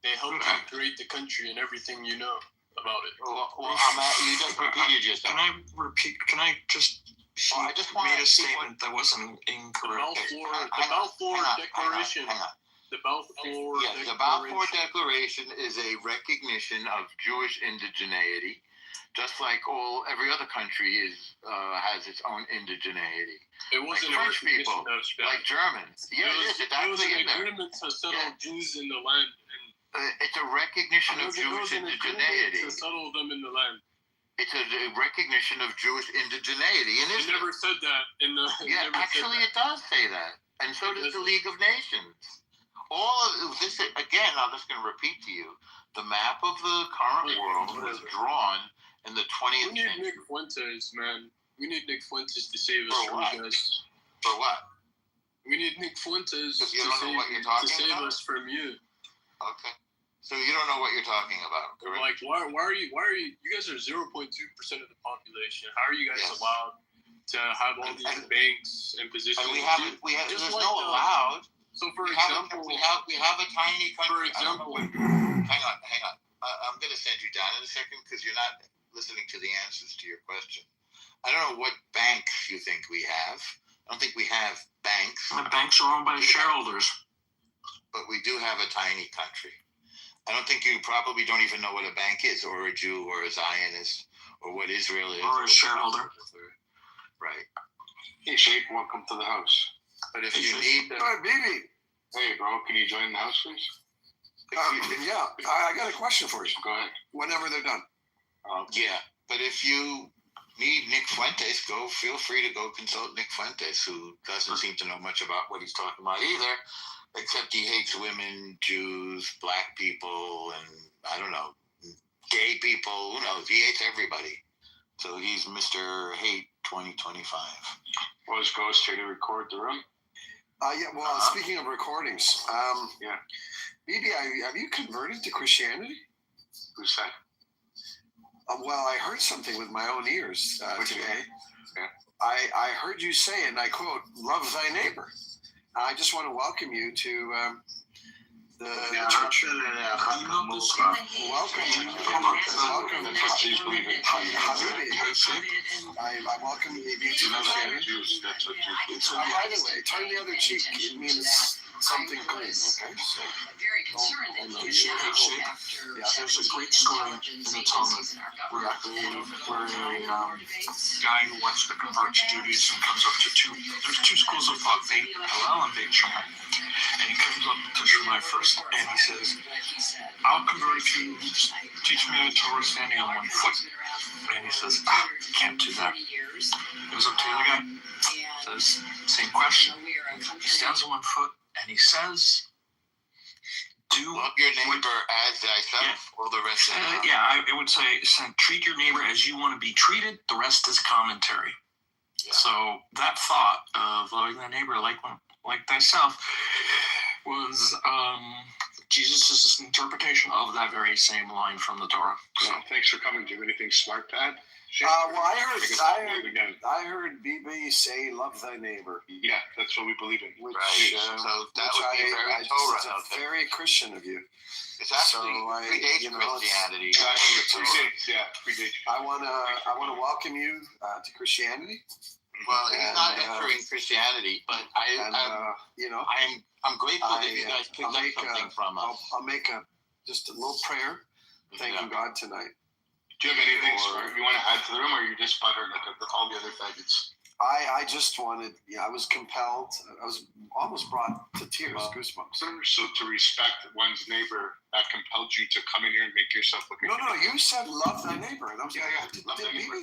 They helped you create the country and everything you know about it. Well, you just repeated yourself. Can I repeat? Can I just? She I just made a statement that wasn't incorrect. The Balfour Declaration. Hang on. The Balfour Yes, the Balfour Declaration is a recognition of Jewish indigeneity, just like every other country has its own indigeneity. It wasn't like French people, of like Germans. Yeah, it is. It's actually in there. agreement to settle Jews in the land. It's a recognition of Jewish indigeneity. To settle them in the land. It's a recognition of Jewish indigeneity. And it never said that in the. Yeah, actually, it does say that, and so does the League of Nations. All of this again. I'm just going to repeat to you: the map of the current world was drawn in the 20th century. We need Nick Fuentes, man. We need Nick Fuentes to save us from you guys. For what? We need Nick Fuentes to save us from you. Okay. So you don't know what you're talking about, correct? Like, why are you, you guys are 0.2% of the population. How are you guys allowed to have all these banks and positions? And there's no allowed. So for example, we have a tiny country. For example. Hang on. I'm going to send you down in a second because you're not listening to the answers to your question. I don't know what banks you think we have. I don't think we have banks. The banks are owned by shareholders. But we do have a tiny country. I don't think you probably don't even know what a bank is, or a Jew, or a Zionist, or what Israel is. Or a shareholder. Right. Hey, Sheikh, welcome to the house. But if you need... Hi, baby. Hey, bro, can you join the house, please? Yeah, I got a question for you. Go ahead. Whenever they're done. Yeah, but if you need Nick Fuentes, feel free to go consult Nick Fuentes, who doesn't seem to know much about what he's talking about either, except he hates women, Jews, black people, and I don't know, gay people. Who knows? He hates everybody. So he's Mr. Hate 2025. Was Ghost here to record the room? Yeah. Well, speaking of recordings, Yeah. BB, have you converted to Christianity? Who said? Well, I heard something with my own ears today. Yeah. I heard you say, and I quote, "Love thy neighbor." I just want to welcome you to the church. Welcome. I welcome you to Christianity. By the way, turn the other cheek. It means something clean. Okay. There's a great story in the Talmud where a guy who wants to convert to Judaism comes up to there's two schools of thought, Beit Hillel and Beit Shammai. And he comes up to Shammai first and he says, I'll convert if you teach me the Torah standing on one foot. And he says, can't do that. He goes up to the other guy, says, same question. He stands on one foot and he says, love your neighbor as thyself, or the rest of it. I would say treat your neighbor as you want to be treated. The rest is commentary. Yeah. So that thought of loving thy neighbor like thyself was Jesus' interpretation of that very same line from the Torah. So thanks for coming. Do you have anything smart to add? Well, I heard BB say, "Love thy neighbor." Yeah, that's what we believe in. Which, so that would be very Torah. Very Christian of you. It's actually predates Christianity. Predates. I want to welcome you to Christianity. Well, he's not entering Christianity, but I'm grateful that you guys picked up something from us. I'll make just a little prayer, thanking God tonight. Do you have anything you want to add to the room, or are you just buttered like all the other faggots? I just wanted, I was compelled. I was almost brought to tears, goosebumps. So to respect one's neighbor, that compelled you to come in here and make yourself look. No, you said love thy neighbor, and I was love thy neighbor.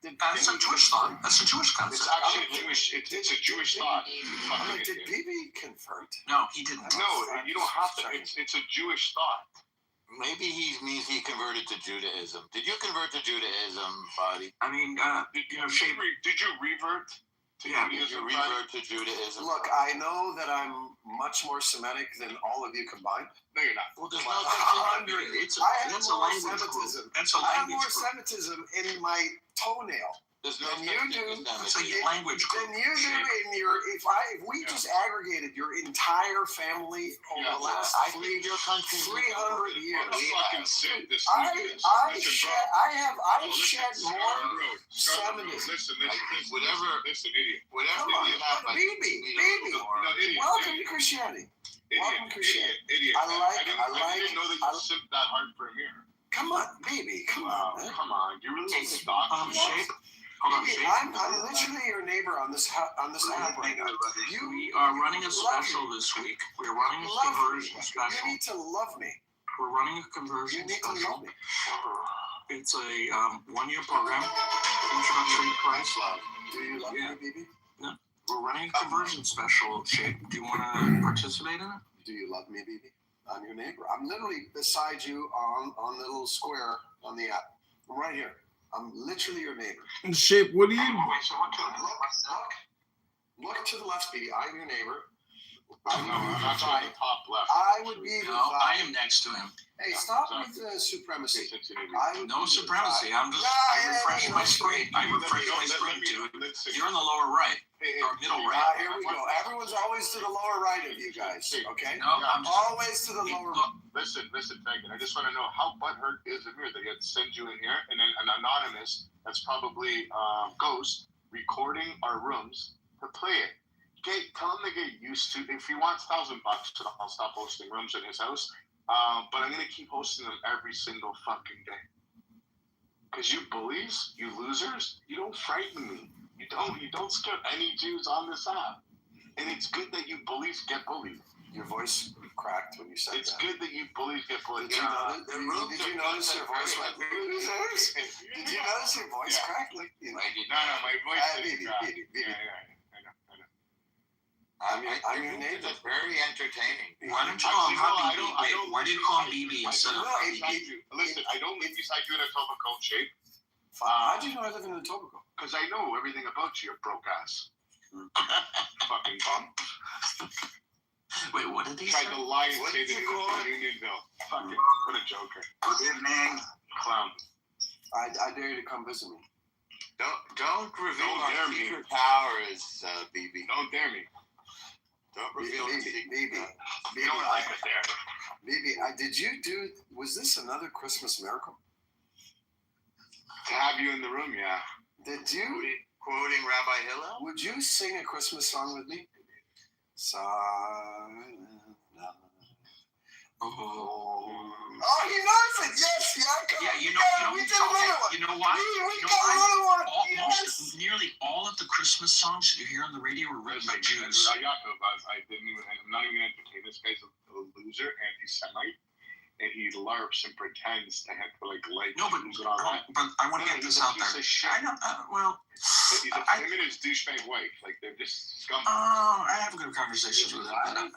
That's a Jewish thought. That's a Jewish concept. It's actually it's a Jewish thought. Did BB convert? No, he didn't. No, you don't have to. It's a Jewish thought. Maybe he means he converted to Judaism. Did you convert to Judaism, Fadi? I mean, did you revert to Judaism? Did you revert to Judaism? Look, I know that I'm much more Semitic than all of you combined. No, you're not. Well, there's I have more Semitism. I have more Semitism in my toenail. There's no than you do. That's a language group. Than you do in your. If we just aggregated your entire family over the last 300 years. I shed more Semitism. Listen, idiot. Come on, baby. Welcome to Christianity. Welcome to Christianity. Idiot. I didn't know that you sipped that hard for a mirror. Come on, baby. Come on. Come on. You really want to stop? Shape. I'm literally your neighbor on this app right now. We are running a special this week. We're running a conversion special. You need to love me. We're running a conversion special. You need to love me. It's a 1-year program. Introductory price. Do you love me, baby? No. We're running a conversion special. Shape. Do you want to participate in it? Do you love me, baby? I'm your neighbor. I'm literally beside you on the little square on the app. I'm right here. I'm literally your neighbor. And Shape, what do you? Look to the left, baby. I'm your neighbor. I'm not on the top left. I would be. No, I am next to him. Hey, stop with the supremacy. No supremacy. I'm just. I refresh my screen. Dude. You're in the lower right. Or middle right. Here we go. Everyone's always to the lower right of you guys. Okay. No, I'm always to the lower right. Listen, Megan. I just want to know how butthurt is Amir that he had to send you in here, and then an anonymous that's probably Ghost recording our rooms to play it. Tell him to get used to. If he wants $1,000, I'll stop hosting rooms in his house. But I'm gonna keep hosting them every single fucking day. Cause you bullies, you losers, you don't frighten me. You don't scare any Jews on this app. And it's good that you bullies get bullied. Your voice cracked when you said it's good that you bullies get bullied. Did you notice your voice went? Did you notice your voice cracked? Like, No, my voice didn't crack. I'm your neighbor. It's very entertaining. Why don't you call him Hubby? Why do you call him BB instead of Hubby? Listen, I don't live beside you in a Etobicoke shape. How do you know I live in Etobicoke? Because I know everything about you, broke ass. Fucking bum. Wait, what did he Tried say? to lie and say that he was from Unionville. Fucking, what a joker. Good evening. Clown. I dare you to come visit me. Don't reveal Don't our dare me. secret powers, BB. Don't dare me. Don't reveal our secret Maybe. powers. You don't like it there. Maybe. Was this another Christmas miracle? To have you in the room, yeah. Did you? Quoting Rabbi Hillel? Would you sing a Christmas song with me? Silent night. Oh, he knows it. Yes, Yeah, we did another one. You know why? We got another one. Yes. Nearly all of the Christmas songs that you hear on the radio were written by Jews. I'm not even going to entertain this guy's a loser, anti-Semite, and he LARPs and pretends to have to like No, but Jews and all that. but I want to get this out there. I know. He's him and his douchebag wife, like they're just scum. I have good conversations with him.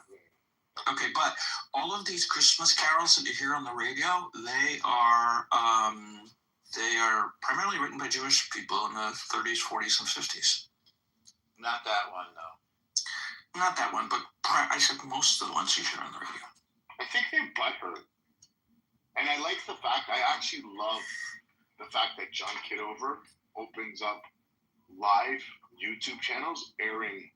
Okay, but all of these Christmas carols that you hear on the radio, they are primarily written by Jewish people in the 30s, 40s, and 50s. Not that one, though. Not that one, but I said most of the ones you hear on the radio. I think they're butthurt. And I like the fact, I actually love the fact that John Kitover opens up live YouTube channels airing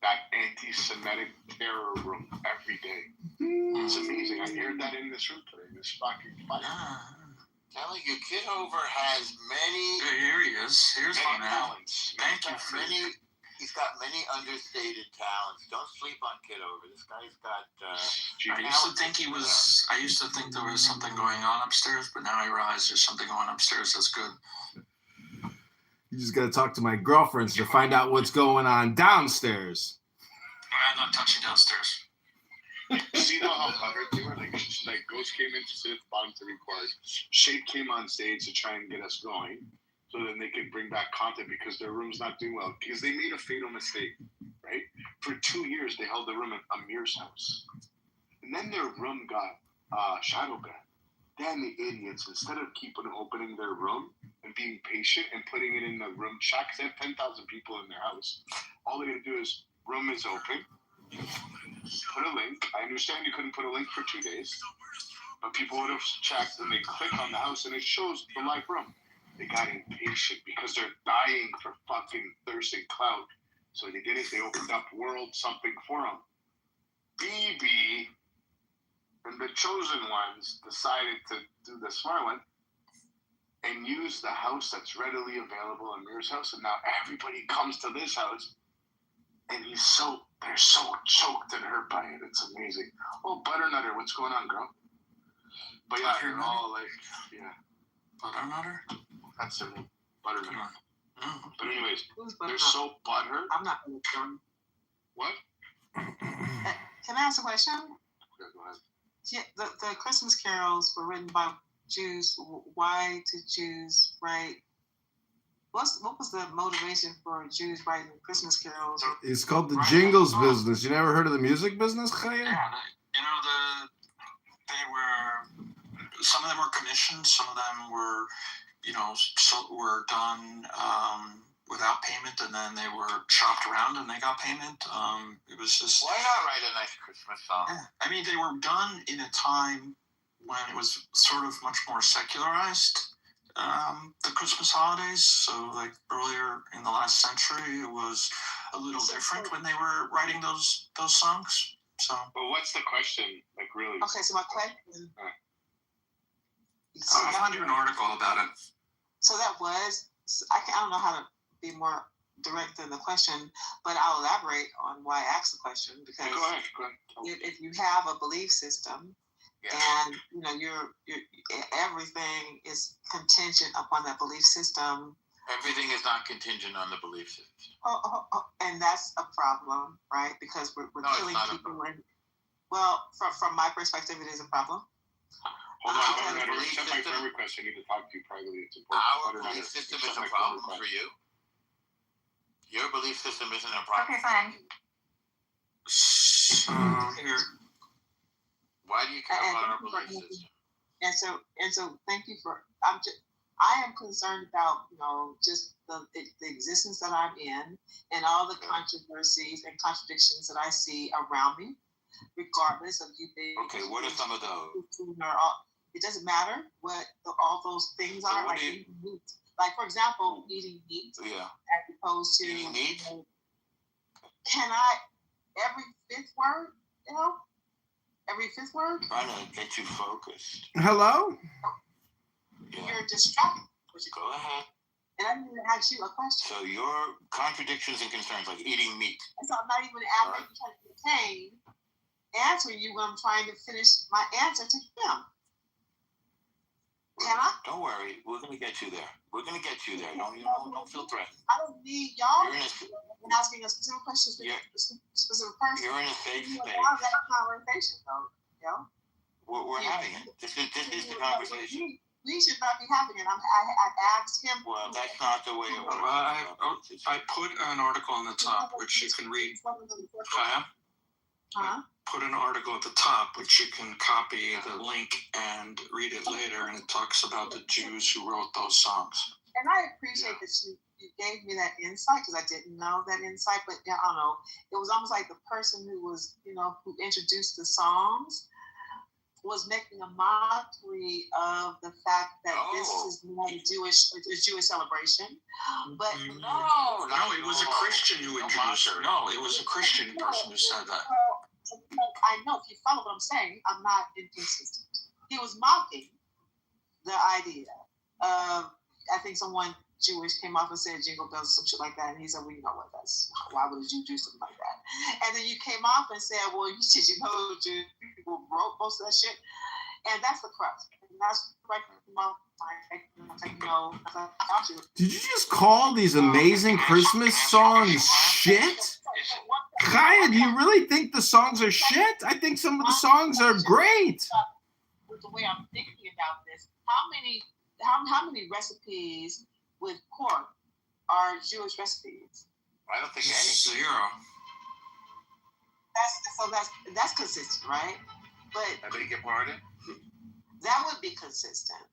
that anti-Semitic terror room every day. It's amazing. I heard that in this room today. This fucking fight. Telling you, Kitover has many. Here he is. Here's my man. Talents. Thank you for He's got many understated talents. Don't sleep on Kitover. This guy's got. I used to think there was something going on upstairs, but now I realize there's something going upstairs. That's good. You just got to talk to my girlfriends to find out what's going on downstairs. I'm not touching downstairs. See how butthurt they were? Like Ghost came in to sit at the bottom to record. Shape came on stage to try and get us going, so then they could bring back content because their room's not doing well. Because they made a fatal mistake, right? For 2 years, they held the room at Amir's house. And then their room got shadow banned. Then the idiots, instead of opening their room and being patient and putting it in the room chat, because they have 10,000 people in their house, all they gotta do is, room is open, put a link. I understand you couldn't put a link for 2 days, but people would have checked and they click on the house and it shows the live room. They got impatient because they're dying for fucking thirst and clout. So they did it. They opened up World something for them. BB and the chosen ones decided to do the smart one and use the house that's readily available in Mir's house. And now everybody comes to this house and they're so choked and hurt by it. It's amazing. Oh, Butternutter, what's going on, girl? But yeah, they're all like, yeah. Butternutter? That's their name. Butternutter. Mm-hmm. But anyways, they're so butthurt. I'm not going to come. What? Can I ask a question? Okay, go ahead. Yeah, the Christmas carols were written by Jews. Why did Jews write? What was the motivation for Jews writing Christmas carols? It's called the jingles business. You never heard of the music business, Chaya? Yeah, some of them were commissioned, some of them were, were done without payment, and then they were shopped around and they got payment. It was just. Why not write a nice Christmas song? Yeah. I mean, they were done in a time when it was sort of much more secularized. The Christmas holidays, so like earlier in the last century, it was a little different when they were writing those songs. So. But what's the question? Like really? Okay, so my question. I'll find you an article about it. So that was I don't know how to be more direct than the question, but I'll elaborate on why I asked the question because go ahead. If you have a belief system. Yeah. And your everything is contingent upon that belief system. Everything is not contingent on the belief system. And that's a problem, right? Because we're killing people. From my perspective, it is a problem. Hold on, accept my friend request. I need to talk to you privately. It's important. Our belief system is a problem for you. Your belief system isn't a problem. Okay, fine. Here. Why do you care about our beliefs? And so, thank you for. I am concerned about just the existence that I'm in and all the controversies and contradictions that I see around me, regardless of you being. Okay, what are some of those? It doesn't matter what all those things are. Like eating meat. Like for example, eating meat. Yeah. As opposed to eating meat. Can I every fifth word? Every fifth word. Trying to get you focused. Hello. Yeah. You're distracted. Go ahead. And I'm going to ask you a question. So your contradictions and concerns, like eating meat. And so I'm not even trying to contain answering you when I'm trying to finish my answer to him. Can I? Don't worry, we're gonna get you there. Don't feel threatened. I don't need y'all You're asking a specific question to a specific person. You're in a safe space. Have that conversation though. We're having it. This is the conversation. We should not be having it. I asked him. Well, that's not the way it works. I put an article on the top which you can read. Put an article at the top which you can copy the link and read it later, and it talks about the Jews who wrote those songs. And I appreciate that you gave me that insight, because I didn't know that insight, but I don't know. It was almost like the person who was, who introduced the songs was making a mockery of the fact that this is not a Jewish celebration. But no, it was a Christian who introduced it. No, it was a Christian person who said that. I know, if you follow what I'm saying, I'm not inconsistent. He was mocking the idea of, I think someone Jewish came off and said jingle bells or some shit like that, and he said, well, you know what, why would you do something like that? And then you came off and said, well, Jewish people wrote most of that shit, and that's the crux. And that's right from my mind. Did you just call these amazing Christmas songs shit? Kaya, do you really think the songs are shit? I think some of the songs are great. With the way I'm thinking about this, how many recipes with pork are Jewish recipes? I don't think any. 0. That's consistent, right? But I beg your pardon? That would be consistent.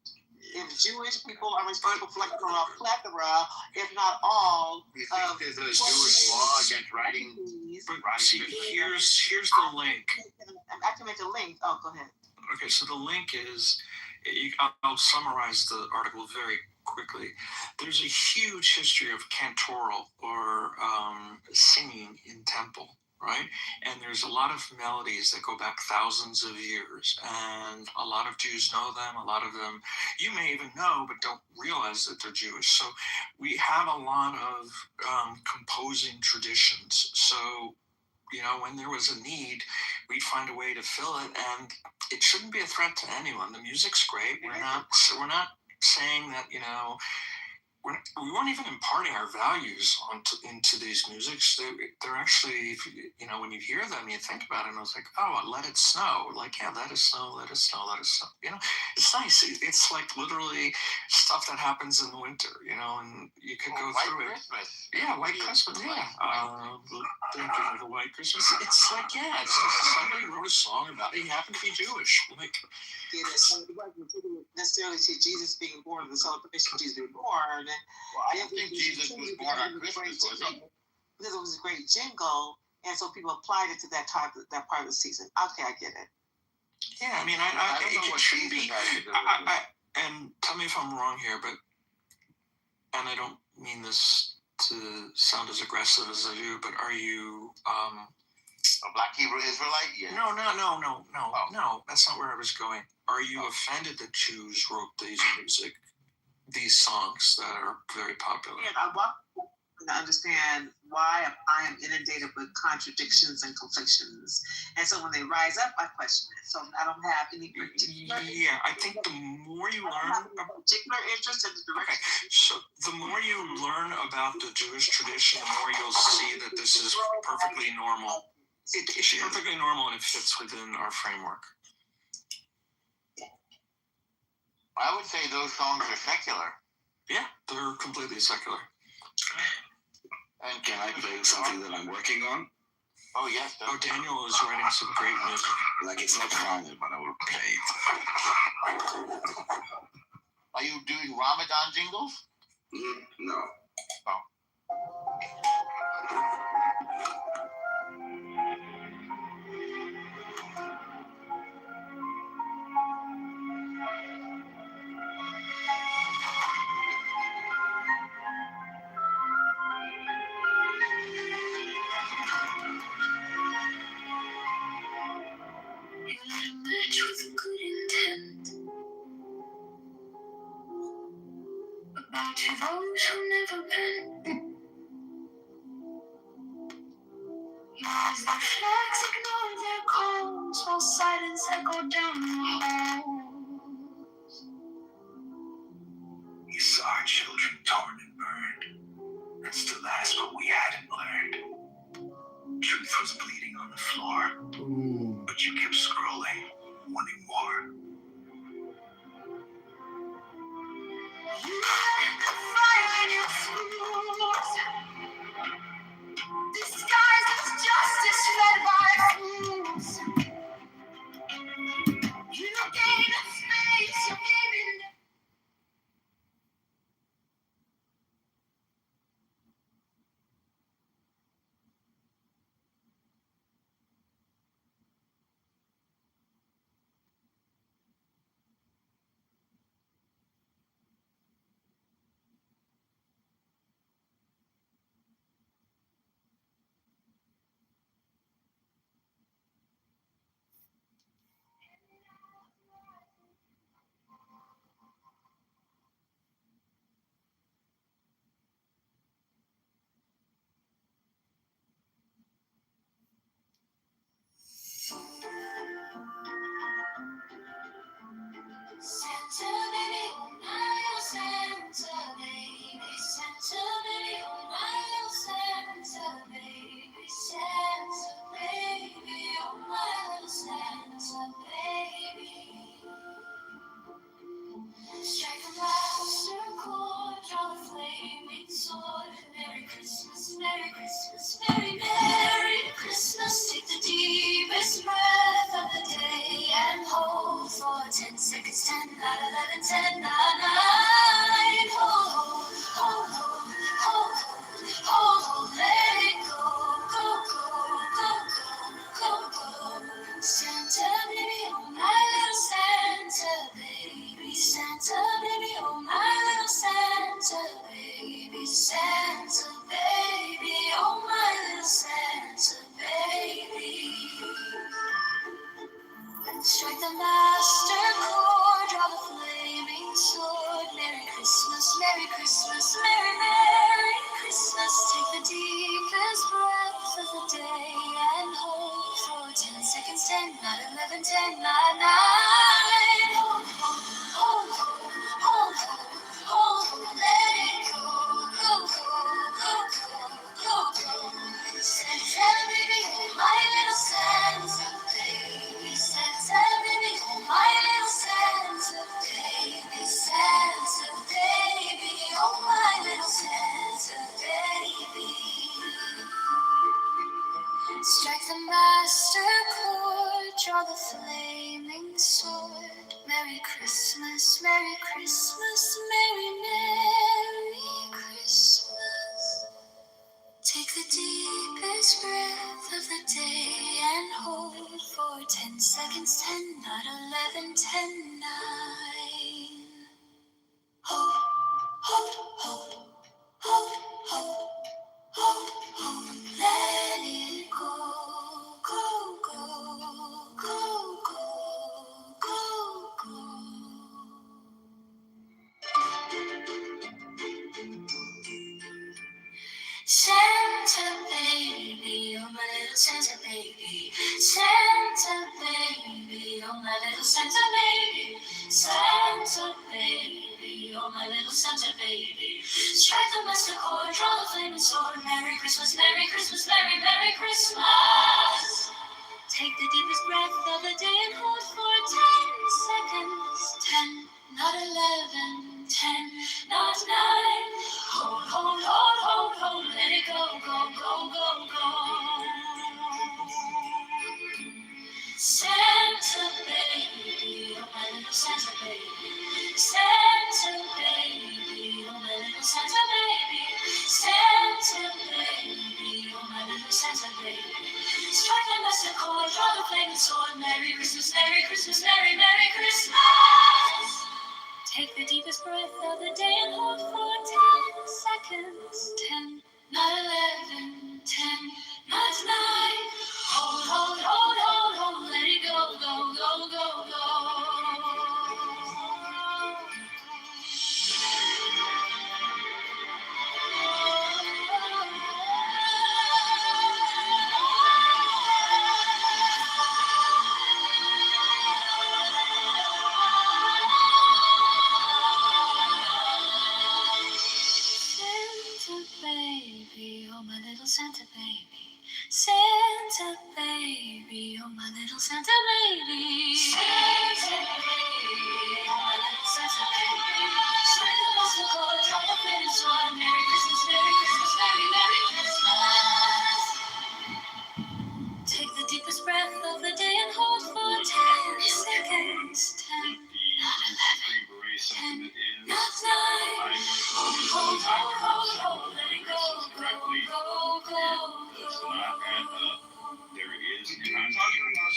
If Jewish people are responsible for a plethora, if not all, you think there's a Jewish law against writing? But see, here's the link. I can make a link. Oh, go ahead. Okay, so the link is, I'll summarize the article very quickly. There's a huge history of cantoral or singing in temple, right? And there's a lot of melodies that go back thousands of years, and a lot of Jews know them. A lot of them you may even know, but don't realize that they're Jewish. So we have a lot of composing traditions. So, when there was a need, we'd find a way to fill it, and it shouldn't be a threat to anyone. The music's great. We're not saying that, we weren't even imparting our values into these musics. They're actually, when you hear them, you think about it, and I was like, oh, let it snow. Like, yeah, let it snow, let it snow, let it snow. It's nice. It's like literally stuff that happens in the winter, and you could go through it. Christmas. Yeah, White Christmas, yeah. Thinking of the White Christmas. It's like, yeah, it's just somebody wrote a song about it. He happened to be Jewish. Like, it wasn't necessarily to Jesus being born, the celebration of Jesus being born. Well, I don't think Jesus was born on Christmas, was he? Because it was a great jingle, and so people applied it to that part of the season. Okay, I get it. Yeah, I mean, I don't know what should be. And tell me if I'm wrong here, but, and I don't mean this to sound as aggressive as I do, but are you a Black Hebrew Israelite? Yeah. No. No, that's not where I was going. Are you offended that Jews wrote these songs that are very popular? Yeah, I want to understand why I am inundated with contradictions and conflictions, and so when they rise up, I question it. So I don't have any particular. Yeah, I think the more you learn, particular interest in the direction. Okay, so the more you learn about the Jewish tradition, the more you'll see that this is perfectly normal. It's perfectly normal, and it fits within our framework. I would say those songs are secular. Yeah, they're completely secular. And can I play something that I'm working on? Oh, yes. Oh, Daniel is writing some great music. Like it's not founded, but I will play it. Are you doing Ramadan jingles? No. Oh. You let a match with a good intent, but bow to those who never bend. You raise their flags, ignore their calls, while silence echoed down the halls. You saw our children torn and burned, and still asked what we hadn't learned. Truth was bleeding on the floor, but you kept scrolling, wanting more. You lit the fire in your fools, disguised as justice fed by fools. You gained a space, you gave in. Santa baby, oh my oh Santa baby, Santa baby, oh my oh Santa baby, Santa baby, oh my little Santa baby. Strike a master chord, draw the flaming sword. Merry Christmas, Merry Christmas, Merry Merry Christmas. Take the deepest breath of the day and hold for 10 seconds. 10, 9, 11, 10, 9, 9. Hold, hold, hold, hold, hold, hold, let it go, go, go, go, go, go, go. Santa baby, oh my little Santa baby, Santa baby, oh my little Santa baby, Santa baby, oh my little Santa baby. Strike the master chord, draw the flaming sword. Merry Christmas, Merry Christmas, Merry Merry Christmas. Take the deepest breath of the day and hold for 10 seconds. 10, 9, 11, 10, 9, 9. Hold, hold, hold, hold, hold, let it go, go, go, go, go, go, go. Santa baby, oh my little Santa baby, Santa baby, oh my little Santa baby, Santa baby, oh my little Santa baby. Strike the master chord, draw the flaming sword. Merry Christmas, Merry Christmas, Merry Merry Christmas. Take the deepest breath of the day and hold for 10 seconds. 10, not 11, 10, 9. Hold, hold, hold, hold, hold, hold, hold. Let it go, go, go, go, go, go, go. Santa baby, oh my little Santa baby, Santa baby, oh my little Santa baby, Santa baby, oh my little Santa baby. Strike the master chord, draw the flaming sword. Merry Christmas, Merry Christmas, Merry Merry Christmas. Take the deepest breath of the day and hold for 10 seconds. 10, not 11, 10, not 9. Hold, hold, hold, hold, hold, let it go, go, go, go, go. Christmas, Merry, Merry Christmas. Take the deepest breath of the day and hold for 10 seconds. 10, not 11, 10, not 9. Hold, hold, hold, hold, hold, let it go, go, go, go, go. Santa baby, oh my little Santa baby. Santa baby, oh my little Santa baby. Santa baby, oh my little Santa baby. Santa was the chord, try to finish one. Merry Christmas, Merry Christmas, Merry, Merry Christmas. Take the deepest breath of the day and hold for 10 seconds. 10, not 11, 10, not 9. Hold, hold, hold, hold, hold, let it go, go, go, go, go. There is. You're talking about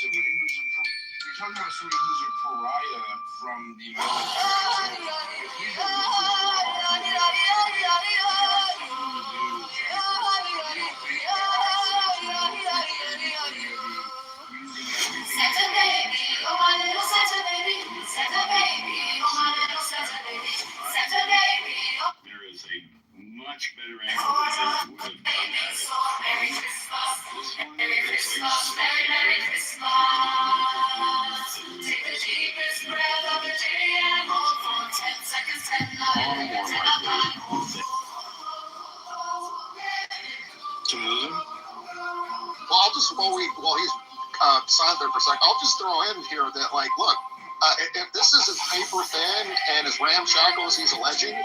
somebody who's a pariah from the Santa baby, oh my little Santa baby. Santa baby, oh my little Santa baby. Santa baby, oh. There is a much better answer than Merry Christmas, Merry Christmas, Merry, Merry Christmas. Take the deepest breath of the day and hold for 10 seconds, 10, 9, 10, 10. Well, I'll just while he's silent there for a second, I'll just throw in here that look, if this isn't paper thin and as ramshackle as he's alleging,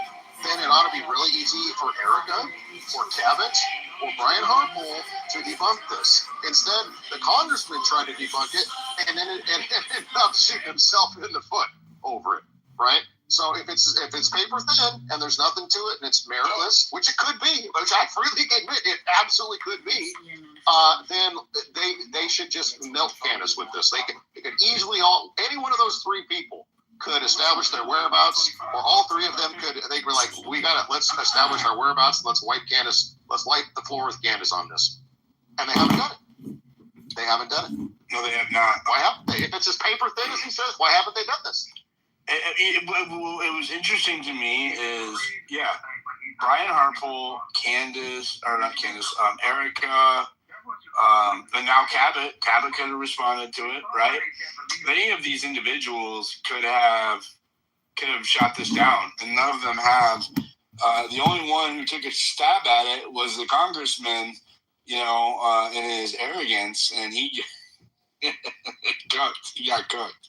then it ought to be really easy for Erica or Cabot or Brian Harpole to debunk this. Instead, the congressman tried to debunk it and then ended up shooting himself in the foot over it, right? So if it's paper thin and there's nothing to it and it's meritless, which it could be, which I freely admit it absolutely could be, then they should just milk Candace with this. They could easily any one of those three people could establish their whereabouts, or all three of them could. They were like, let's establish our whereabouts. Let's wipe Candace. Let's wipe the floor with Candace on this. And they haven't done it. They haven't done it. No, they have not. Why haven't they? If it's as paper thin as he says, why haven't they done this? It was interesting to me Brian Harpole, Erica, and now Cabot could have responded to it, right? Many of these individuals could have shot this down, and none of them have. The only one who took a stab at it was the congressman, in his arrogance, and he cooked. He got cooked.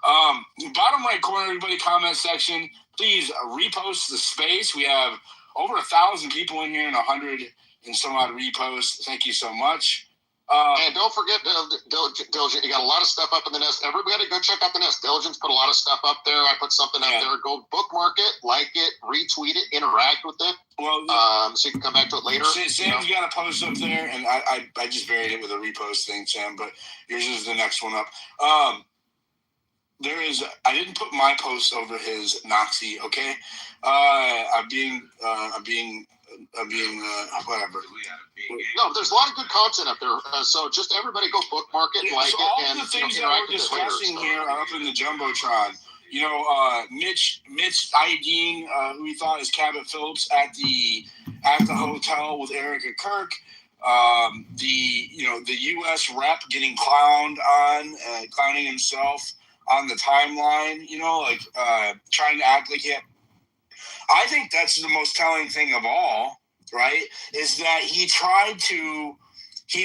Bottom right corner, everybody, comment section. Please repost the space. We have over 1,000 people in here and 100 and some odd reposts. Thank you so much. And don't forget, Diligent, you got a lot of stuff up in the Nest. Everybody go check out the Nest. Diligent's put a lot of stuff up there. I put something up there. Go bookmark it, like it, retweet it, interact with it. Well, so you can come back to it later. Sam's got a post up there, and I just buried it with a repost thing, Sam, but yours is the next one up. I didn't put my post over his Noxie, okay? I'm being whatever. No, there's a lot of good content up there. So just everybody go bookmark it, like so it, all and the things that we're discussing here are up in the Jumbotron. Mitch IDing who he thought is Cabot Phillips at the hotel with Erica Kirk. The U.S. rep getting clowning himself on the timeline. Trying to act like he. I think that's the most telling thing of all, right? Is that he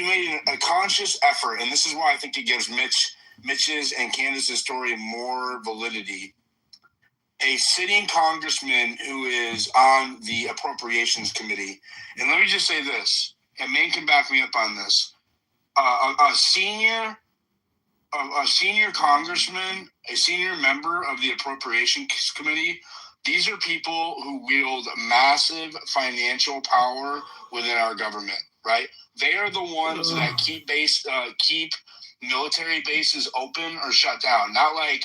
made a conscious effort, and this is why I think it gives Mitch's and Candace's story more validity. A sitting congressman who is on the Appropriations Committee, and let me just say this, and Maine can back me up on this. A senior congressman, a senior member of the Appropriations Committee. These are people who wield massive financial power within our government, right? They are the ones that keep military bases open or shut down. Not like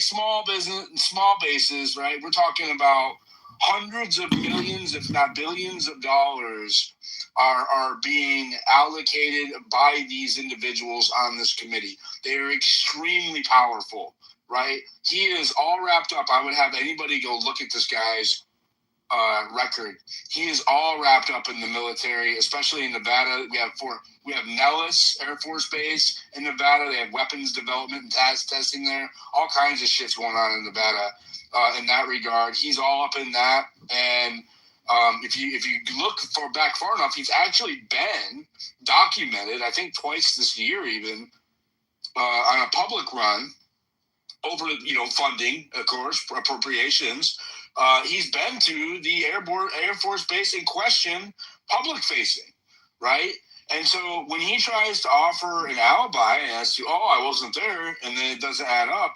small bases, right? We're talking about hundreds of millions, if not billions of dollars are being allocated by these individuals on this committee. They are extremely powerful, right? He is all wrapped up. I would have anybody go look at this guy's record. He is all wrapped up in the military, especially in Nevada. We have Nellis Air Force Base in Nevada. They have weapons development and testing there. All kinds of shit's going on in Nevada in that regard. He's all up in that. And if you look back far enough, he's actually been documented, I think twice this year even, on a public run over, funding, of course, appropriations. He's been to the Air Force Base in question, public facing, right? And so when he tries to offer an alibi as to, I wasn't there, and then it doesn't add up,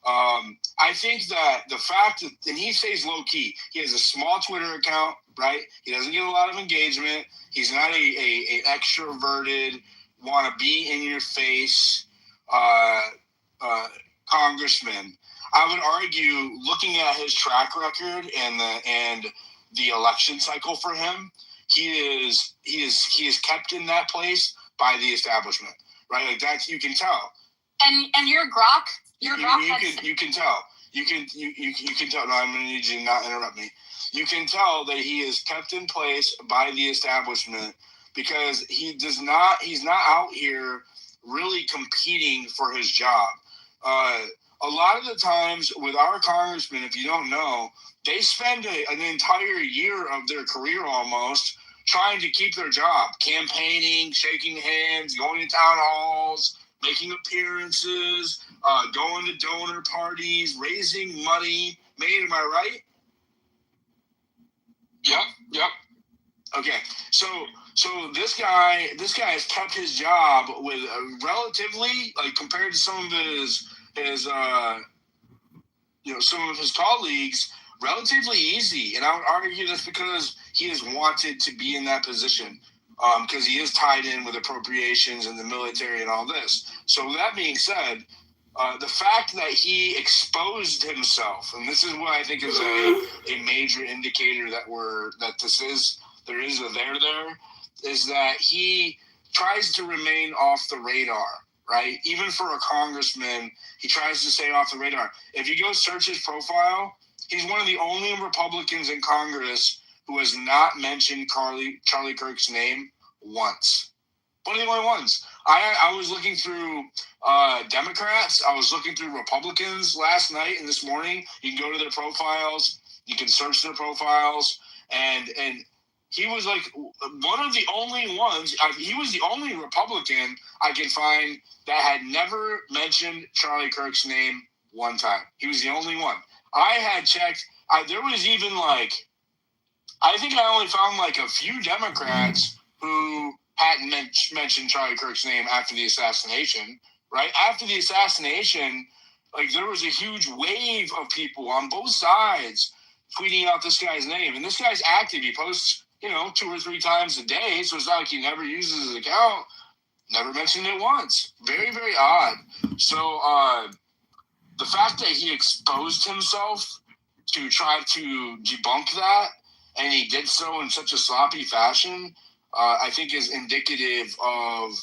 I think that the fact that, and he stays low key, he has a small Twitter account, right? He doesn't get a lot of engagement. He's not a extroverted, want to be in your face congressman. I would argue, looking at his track record and the election cycle for him, he is kept in that place by the establishment, right? Like that, you can tell. And your grok, you can tell. You can tell. No, I'm going to need you to not interrupt me. You can tell that he is kept in place by the establishment because he's not out here really competing for his job. A lot of the times with our congressmen, if you don't know, they spend an entire year of their career almost trying to keep their job, campaigning, shaking hands, going to town halls, making appearances, going to donor parties, raising money. Am I right? Yep. Okay, so this guy has kept his job with relatively, like, compared to some of his some of his colleagues, relatively easy. And I would argue that's because he has wanted to be in that position, because he is tied in with appropriations and the military and all this. So with that being said, the fact that he exposed himself, and this is what I think is a major indicator that there is a there, is that he tries to remain off the radar, right? Even for a congressman, he tries to stay off the radar. If you go search his profile, he's one of the only Republicans in Congress who has not mentioned Charlie Kirk's name once. One of the only ones. I was looking through Democrats. I was looking through Republicans last night and this morning. You can go to their profiles. You can search their profiles. And he was like one of the only ones. He was the only Republican I can find that had never mentioned Charlie Kirk's name one time. He was the only one. I had checked. There was even I think I only found a few Democrats who hadn't mentioned Charlie Kirk's name after the assassination, right? After the assassination, there was a huge wave of people on both sides tweeting out this guy's name. And this guy's active. He posts, 2 or 3 times a day. So it's not like he never uses his account. Never mentioned it once. Very, very odd. So the fact that he exposed himself to try to debunk that, and he did so in such a sloppy fashion, I think is indicative of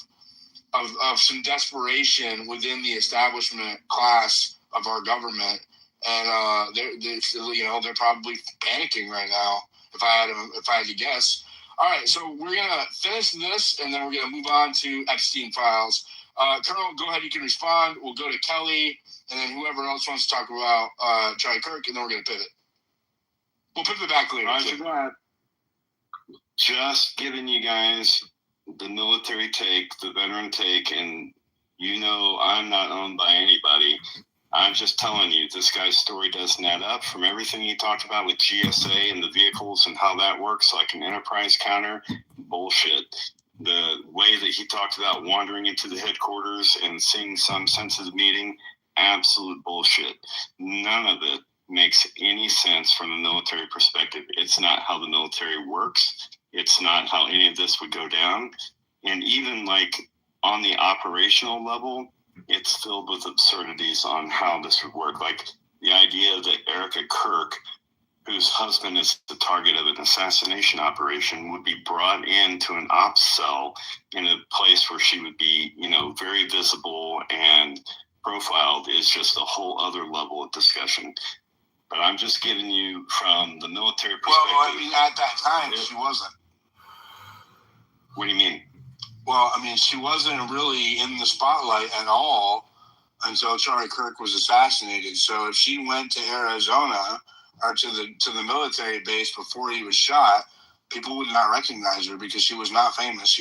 some desperation within the establishment class of our government, and they're probably panicking right now. If I had to guess. All right, so we're gonna finish this, and then we're gonna move on to Epstein files. Colonel, go ahead. You can respond. We'll go to Kelly, and then whoever else wants to talk about Charlie Kirk, and then we're gonna pivot. We'll pivot back later. Roger that. Just giving you guys the military take, the veteran take, and I'm not owned by anybody. I'm just telling you, this guy's story doesn't add up. From everything he talked about with GSA and the vehicles and how that works, like an enterprise counter, bullshit. The way that he talked about wandering into the headquarters and seeing some sensitive meeting, absolute bullshit. None of it makes any sense from a military perspective. It's not how the military works. It's not how any of this would go down. And even on the operational level, it's filled with absurdities on how this would work. Like the idea that Erica Kirk, whose husband is the target of an assassination operation, would be brought into an ops cell in a place where she would be, you know, very visible and profiled is just a whole other level of discussion. But I'm just giving you from the military perspective. Well, I mean, at that time, she wasn't. What do you mean? Well, I mean, she wasn't really in the spotlight at all until Charlie Kirk was assassinated. So if she went to Arizona or to the military base before he was shot, people would not recognize her because she was not famous. She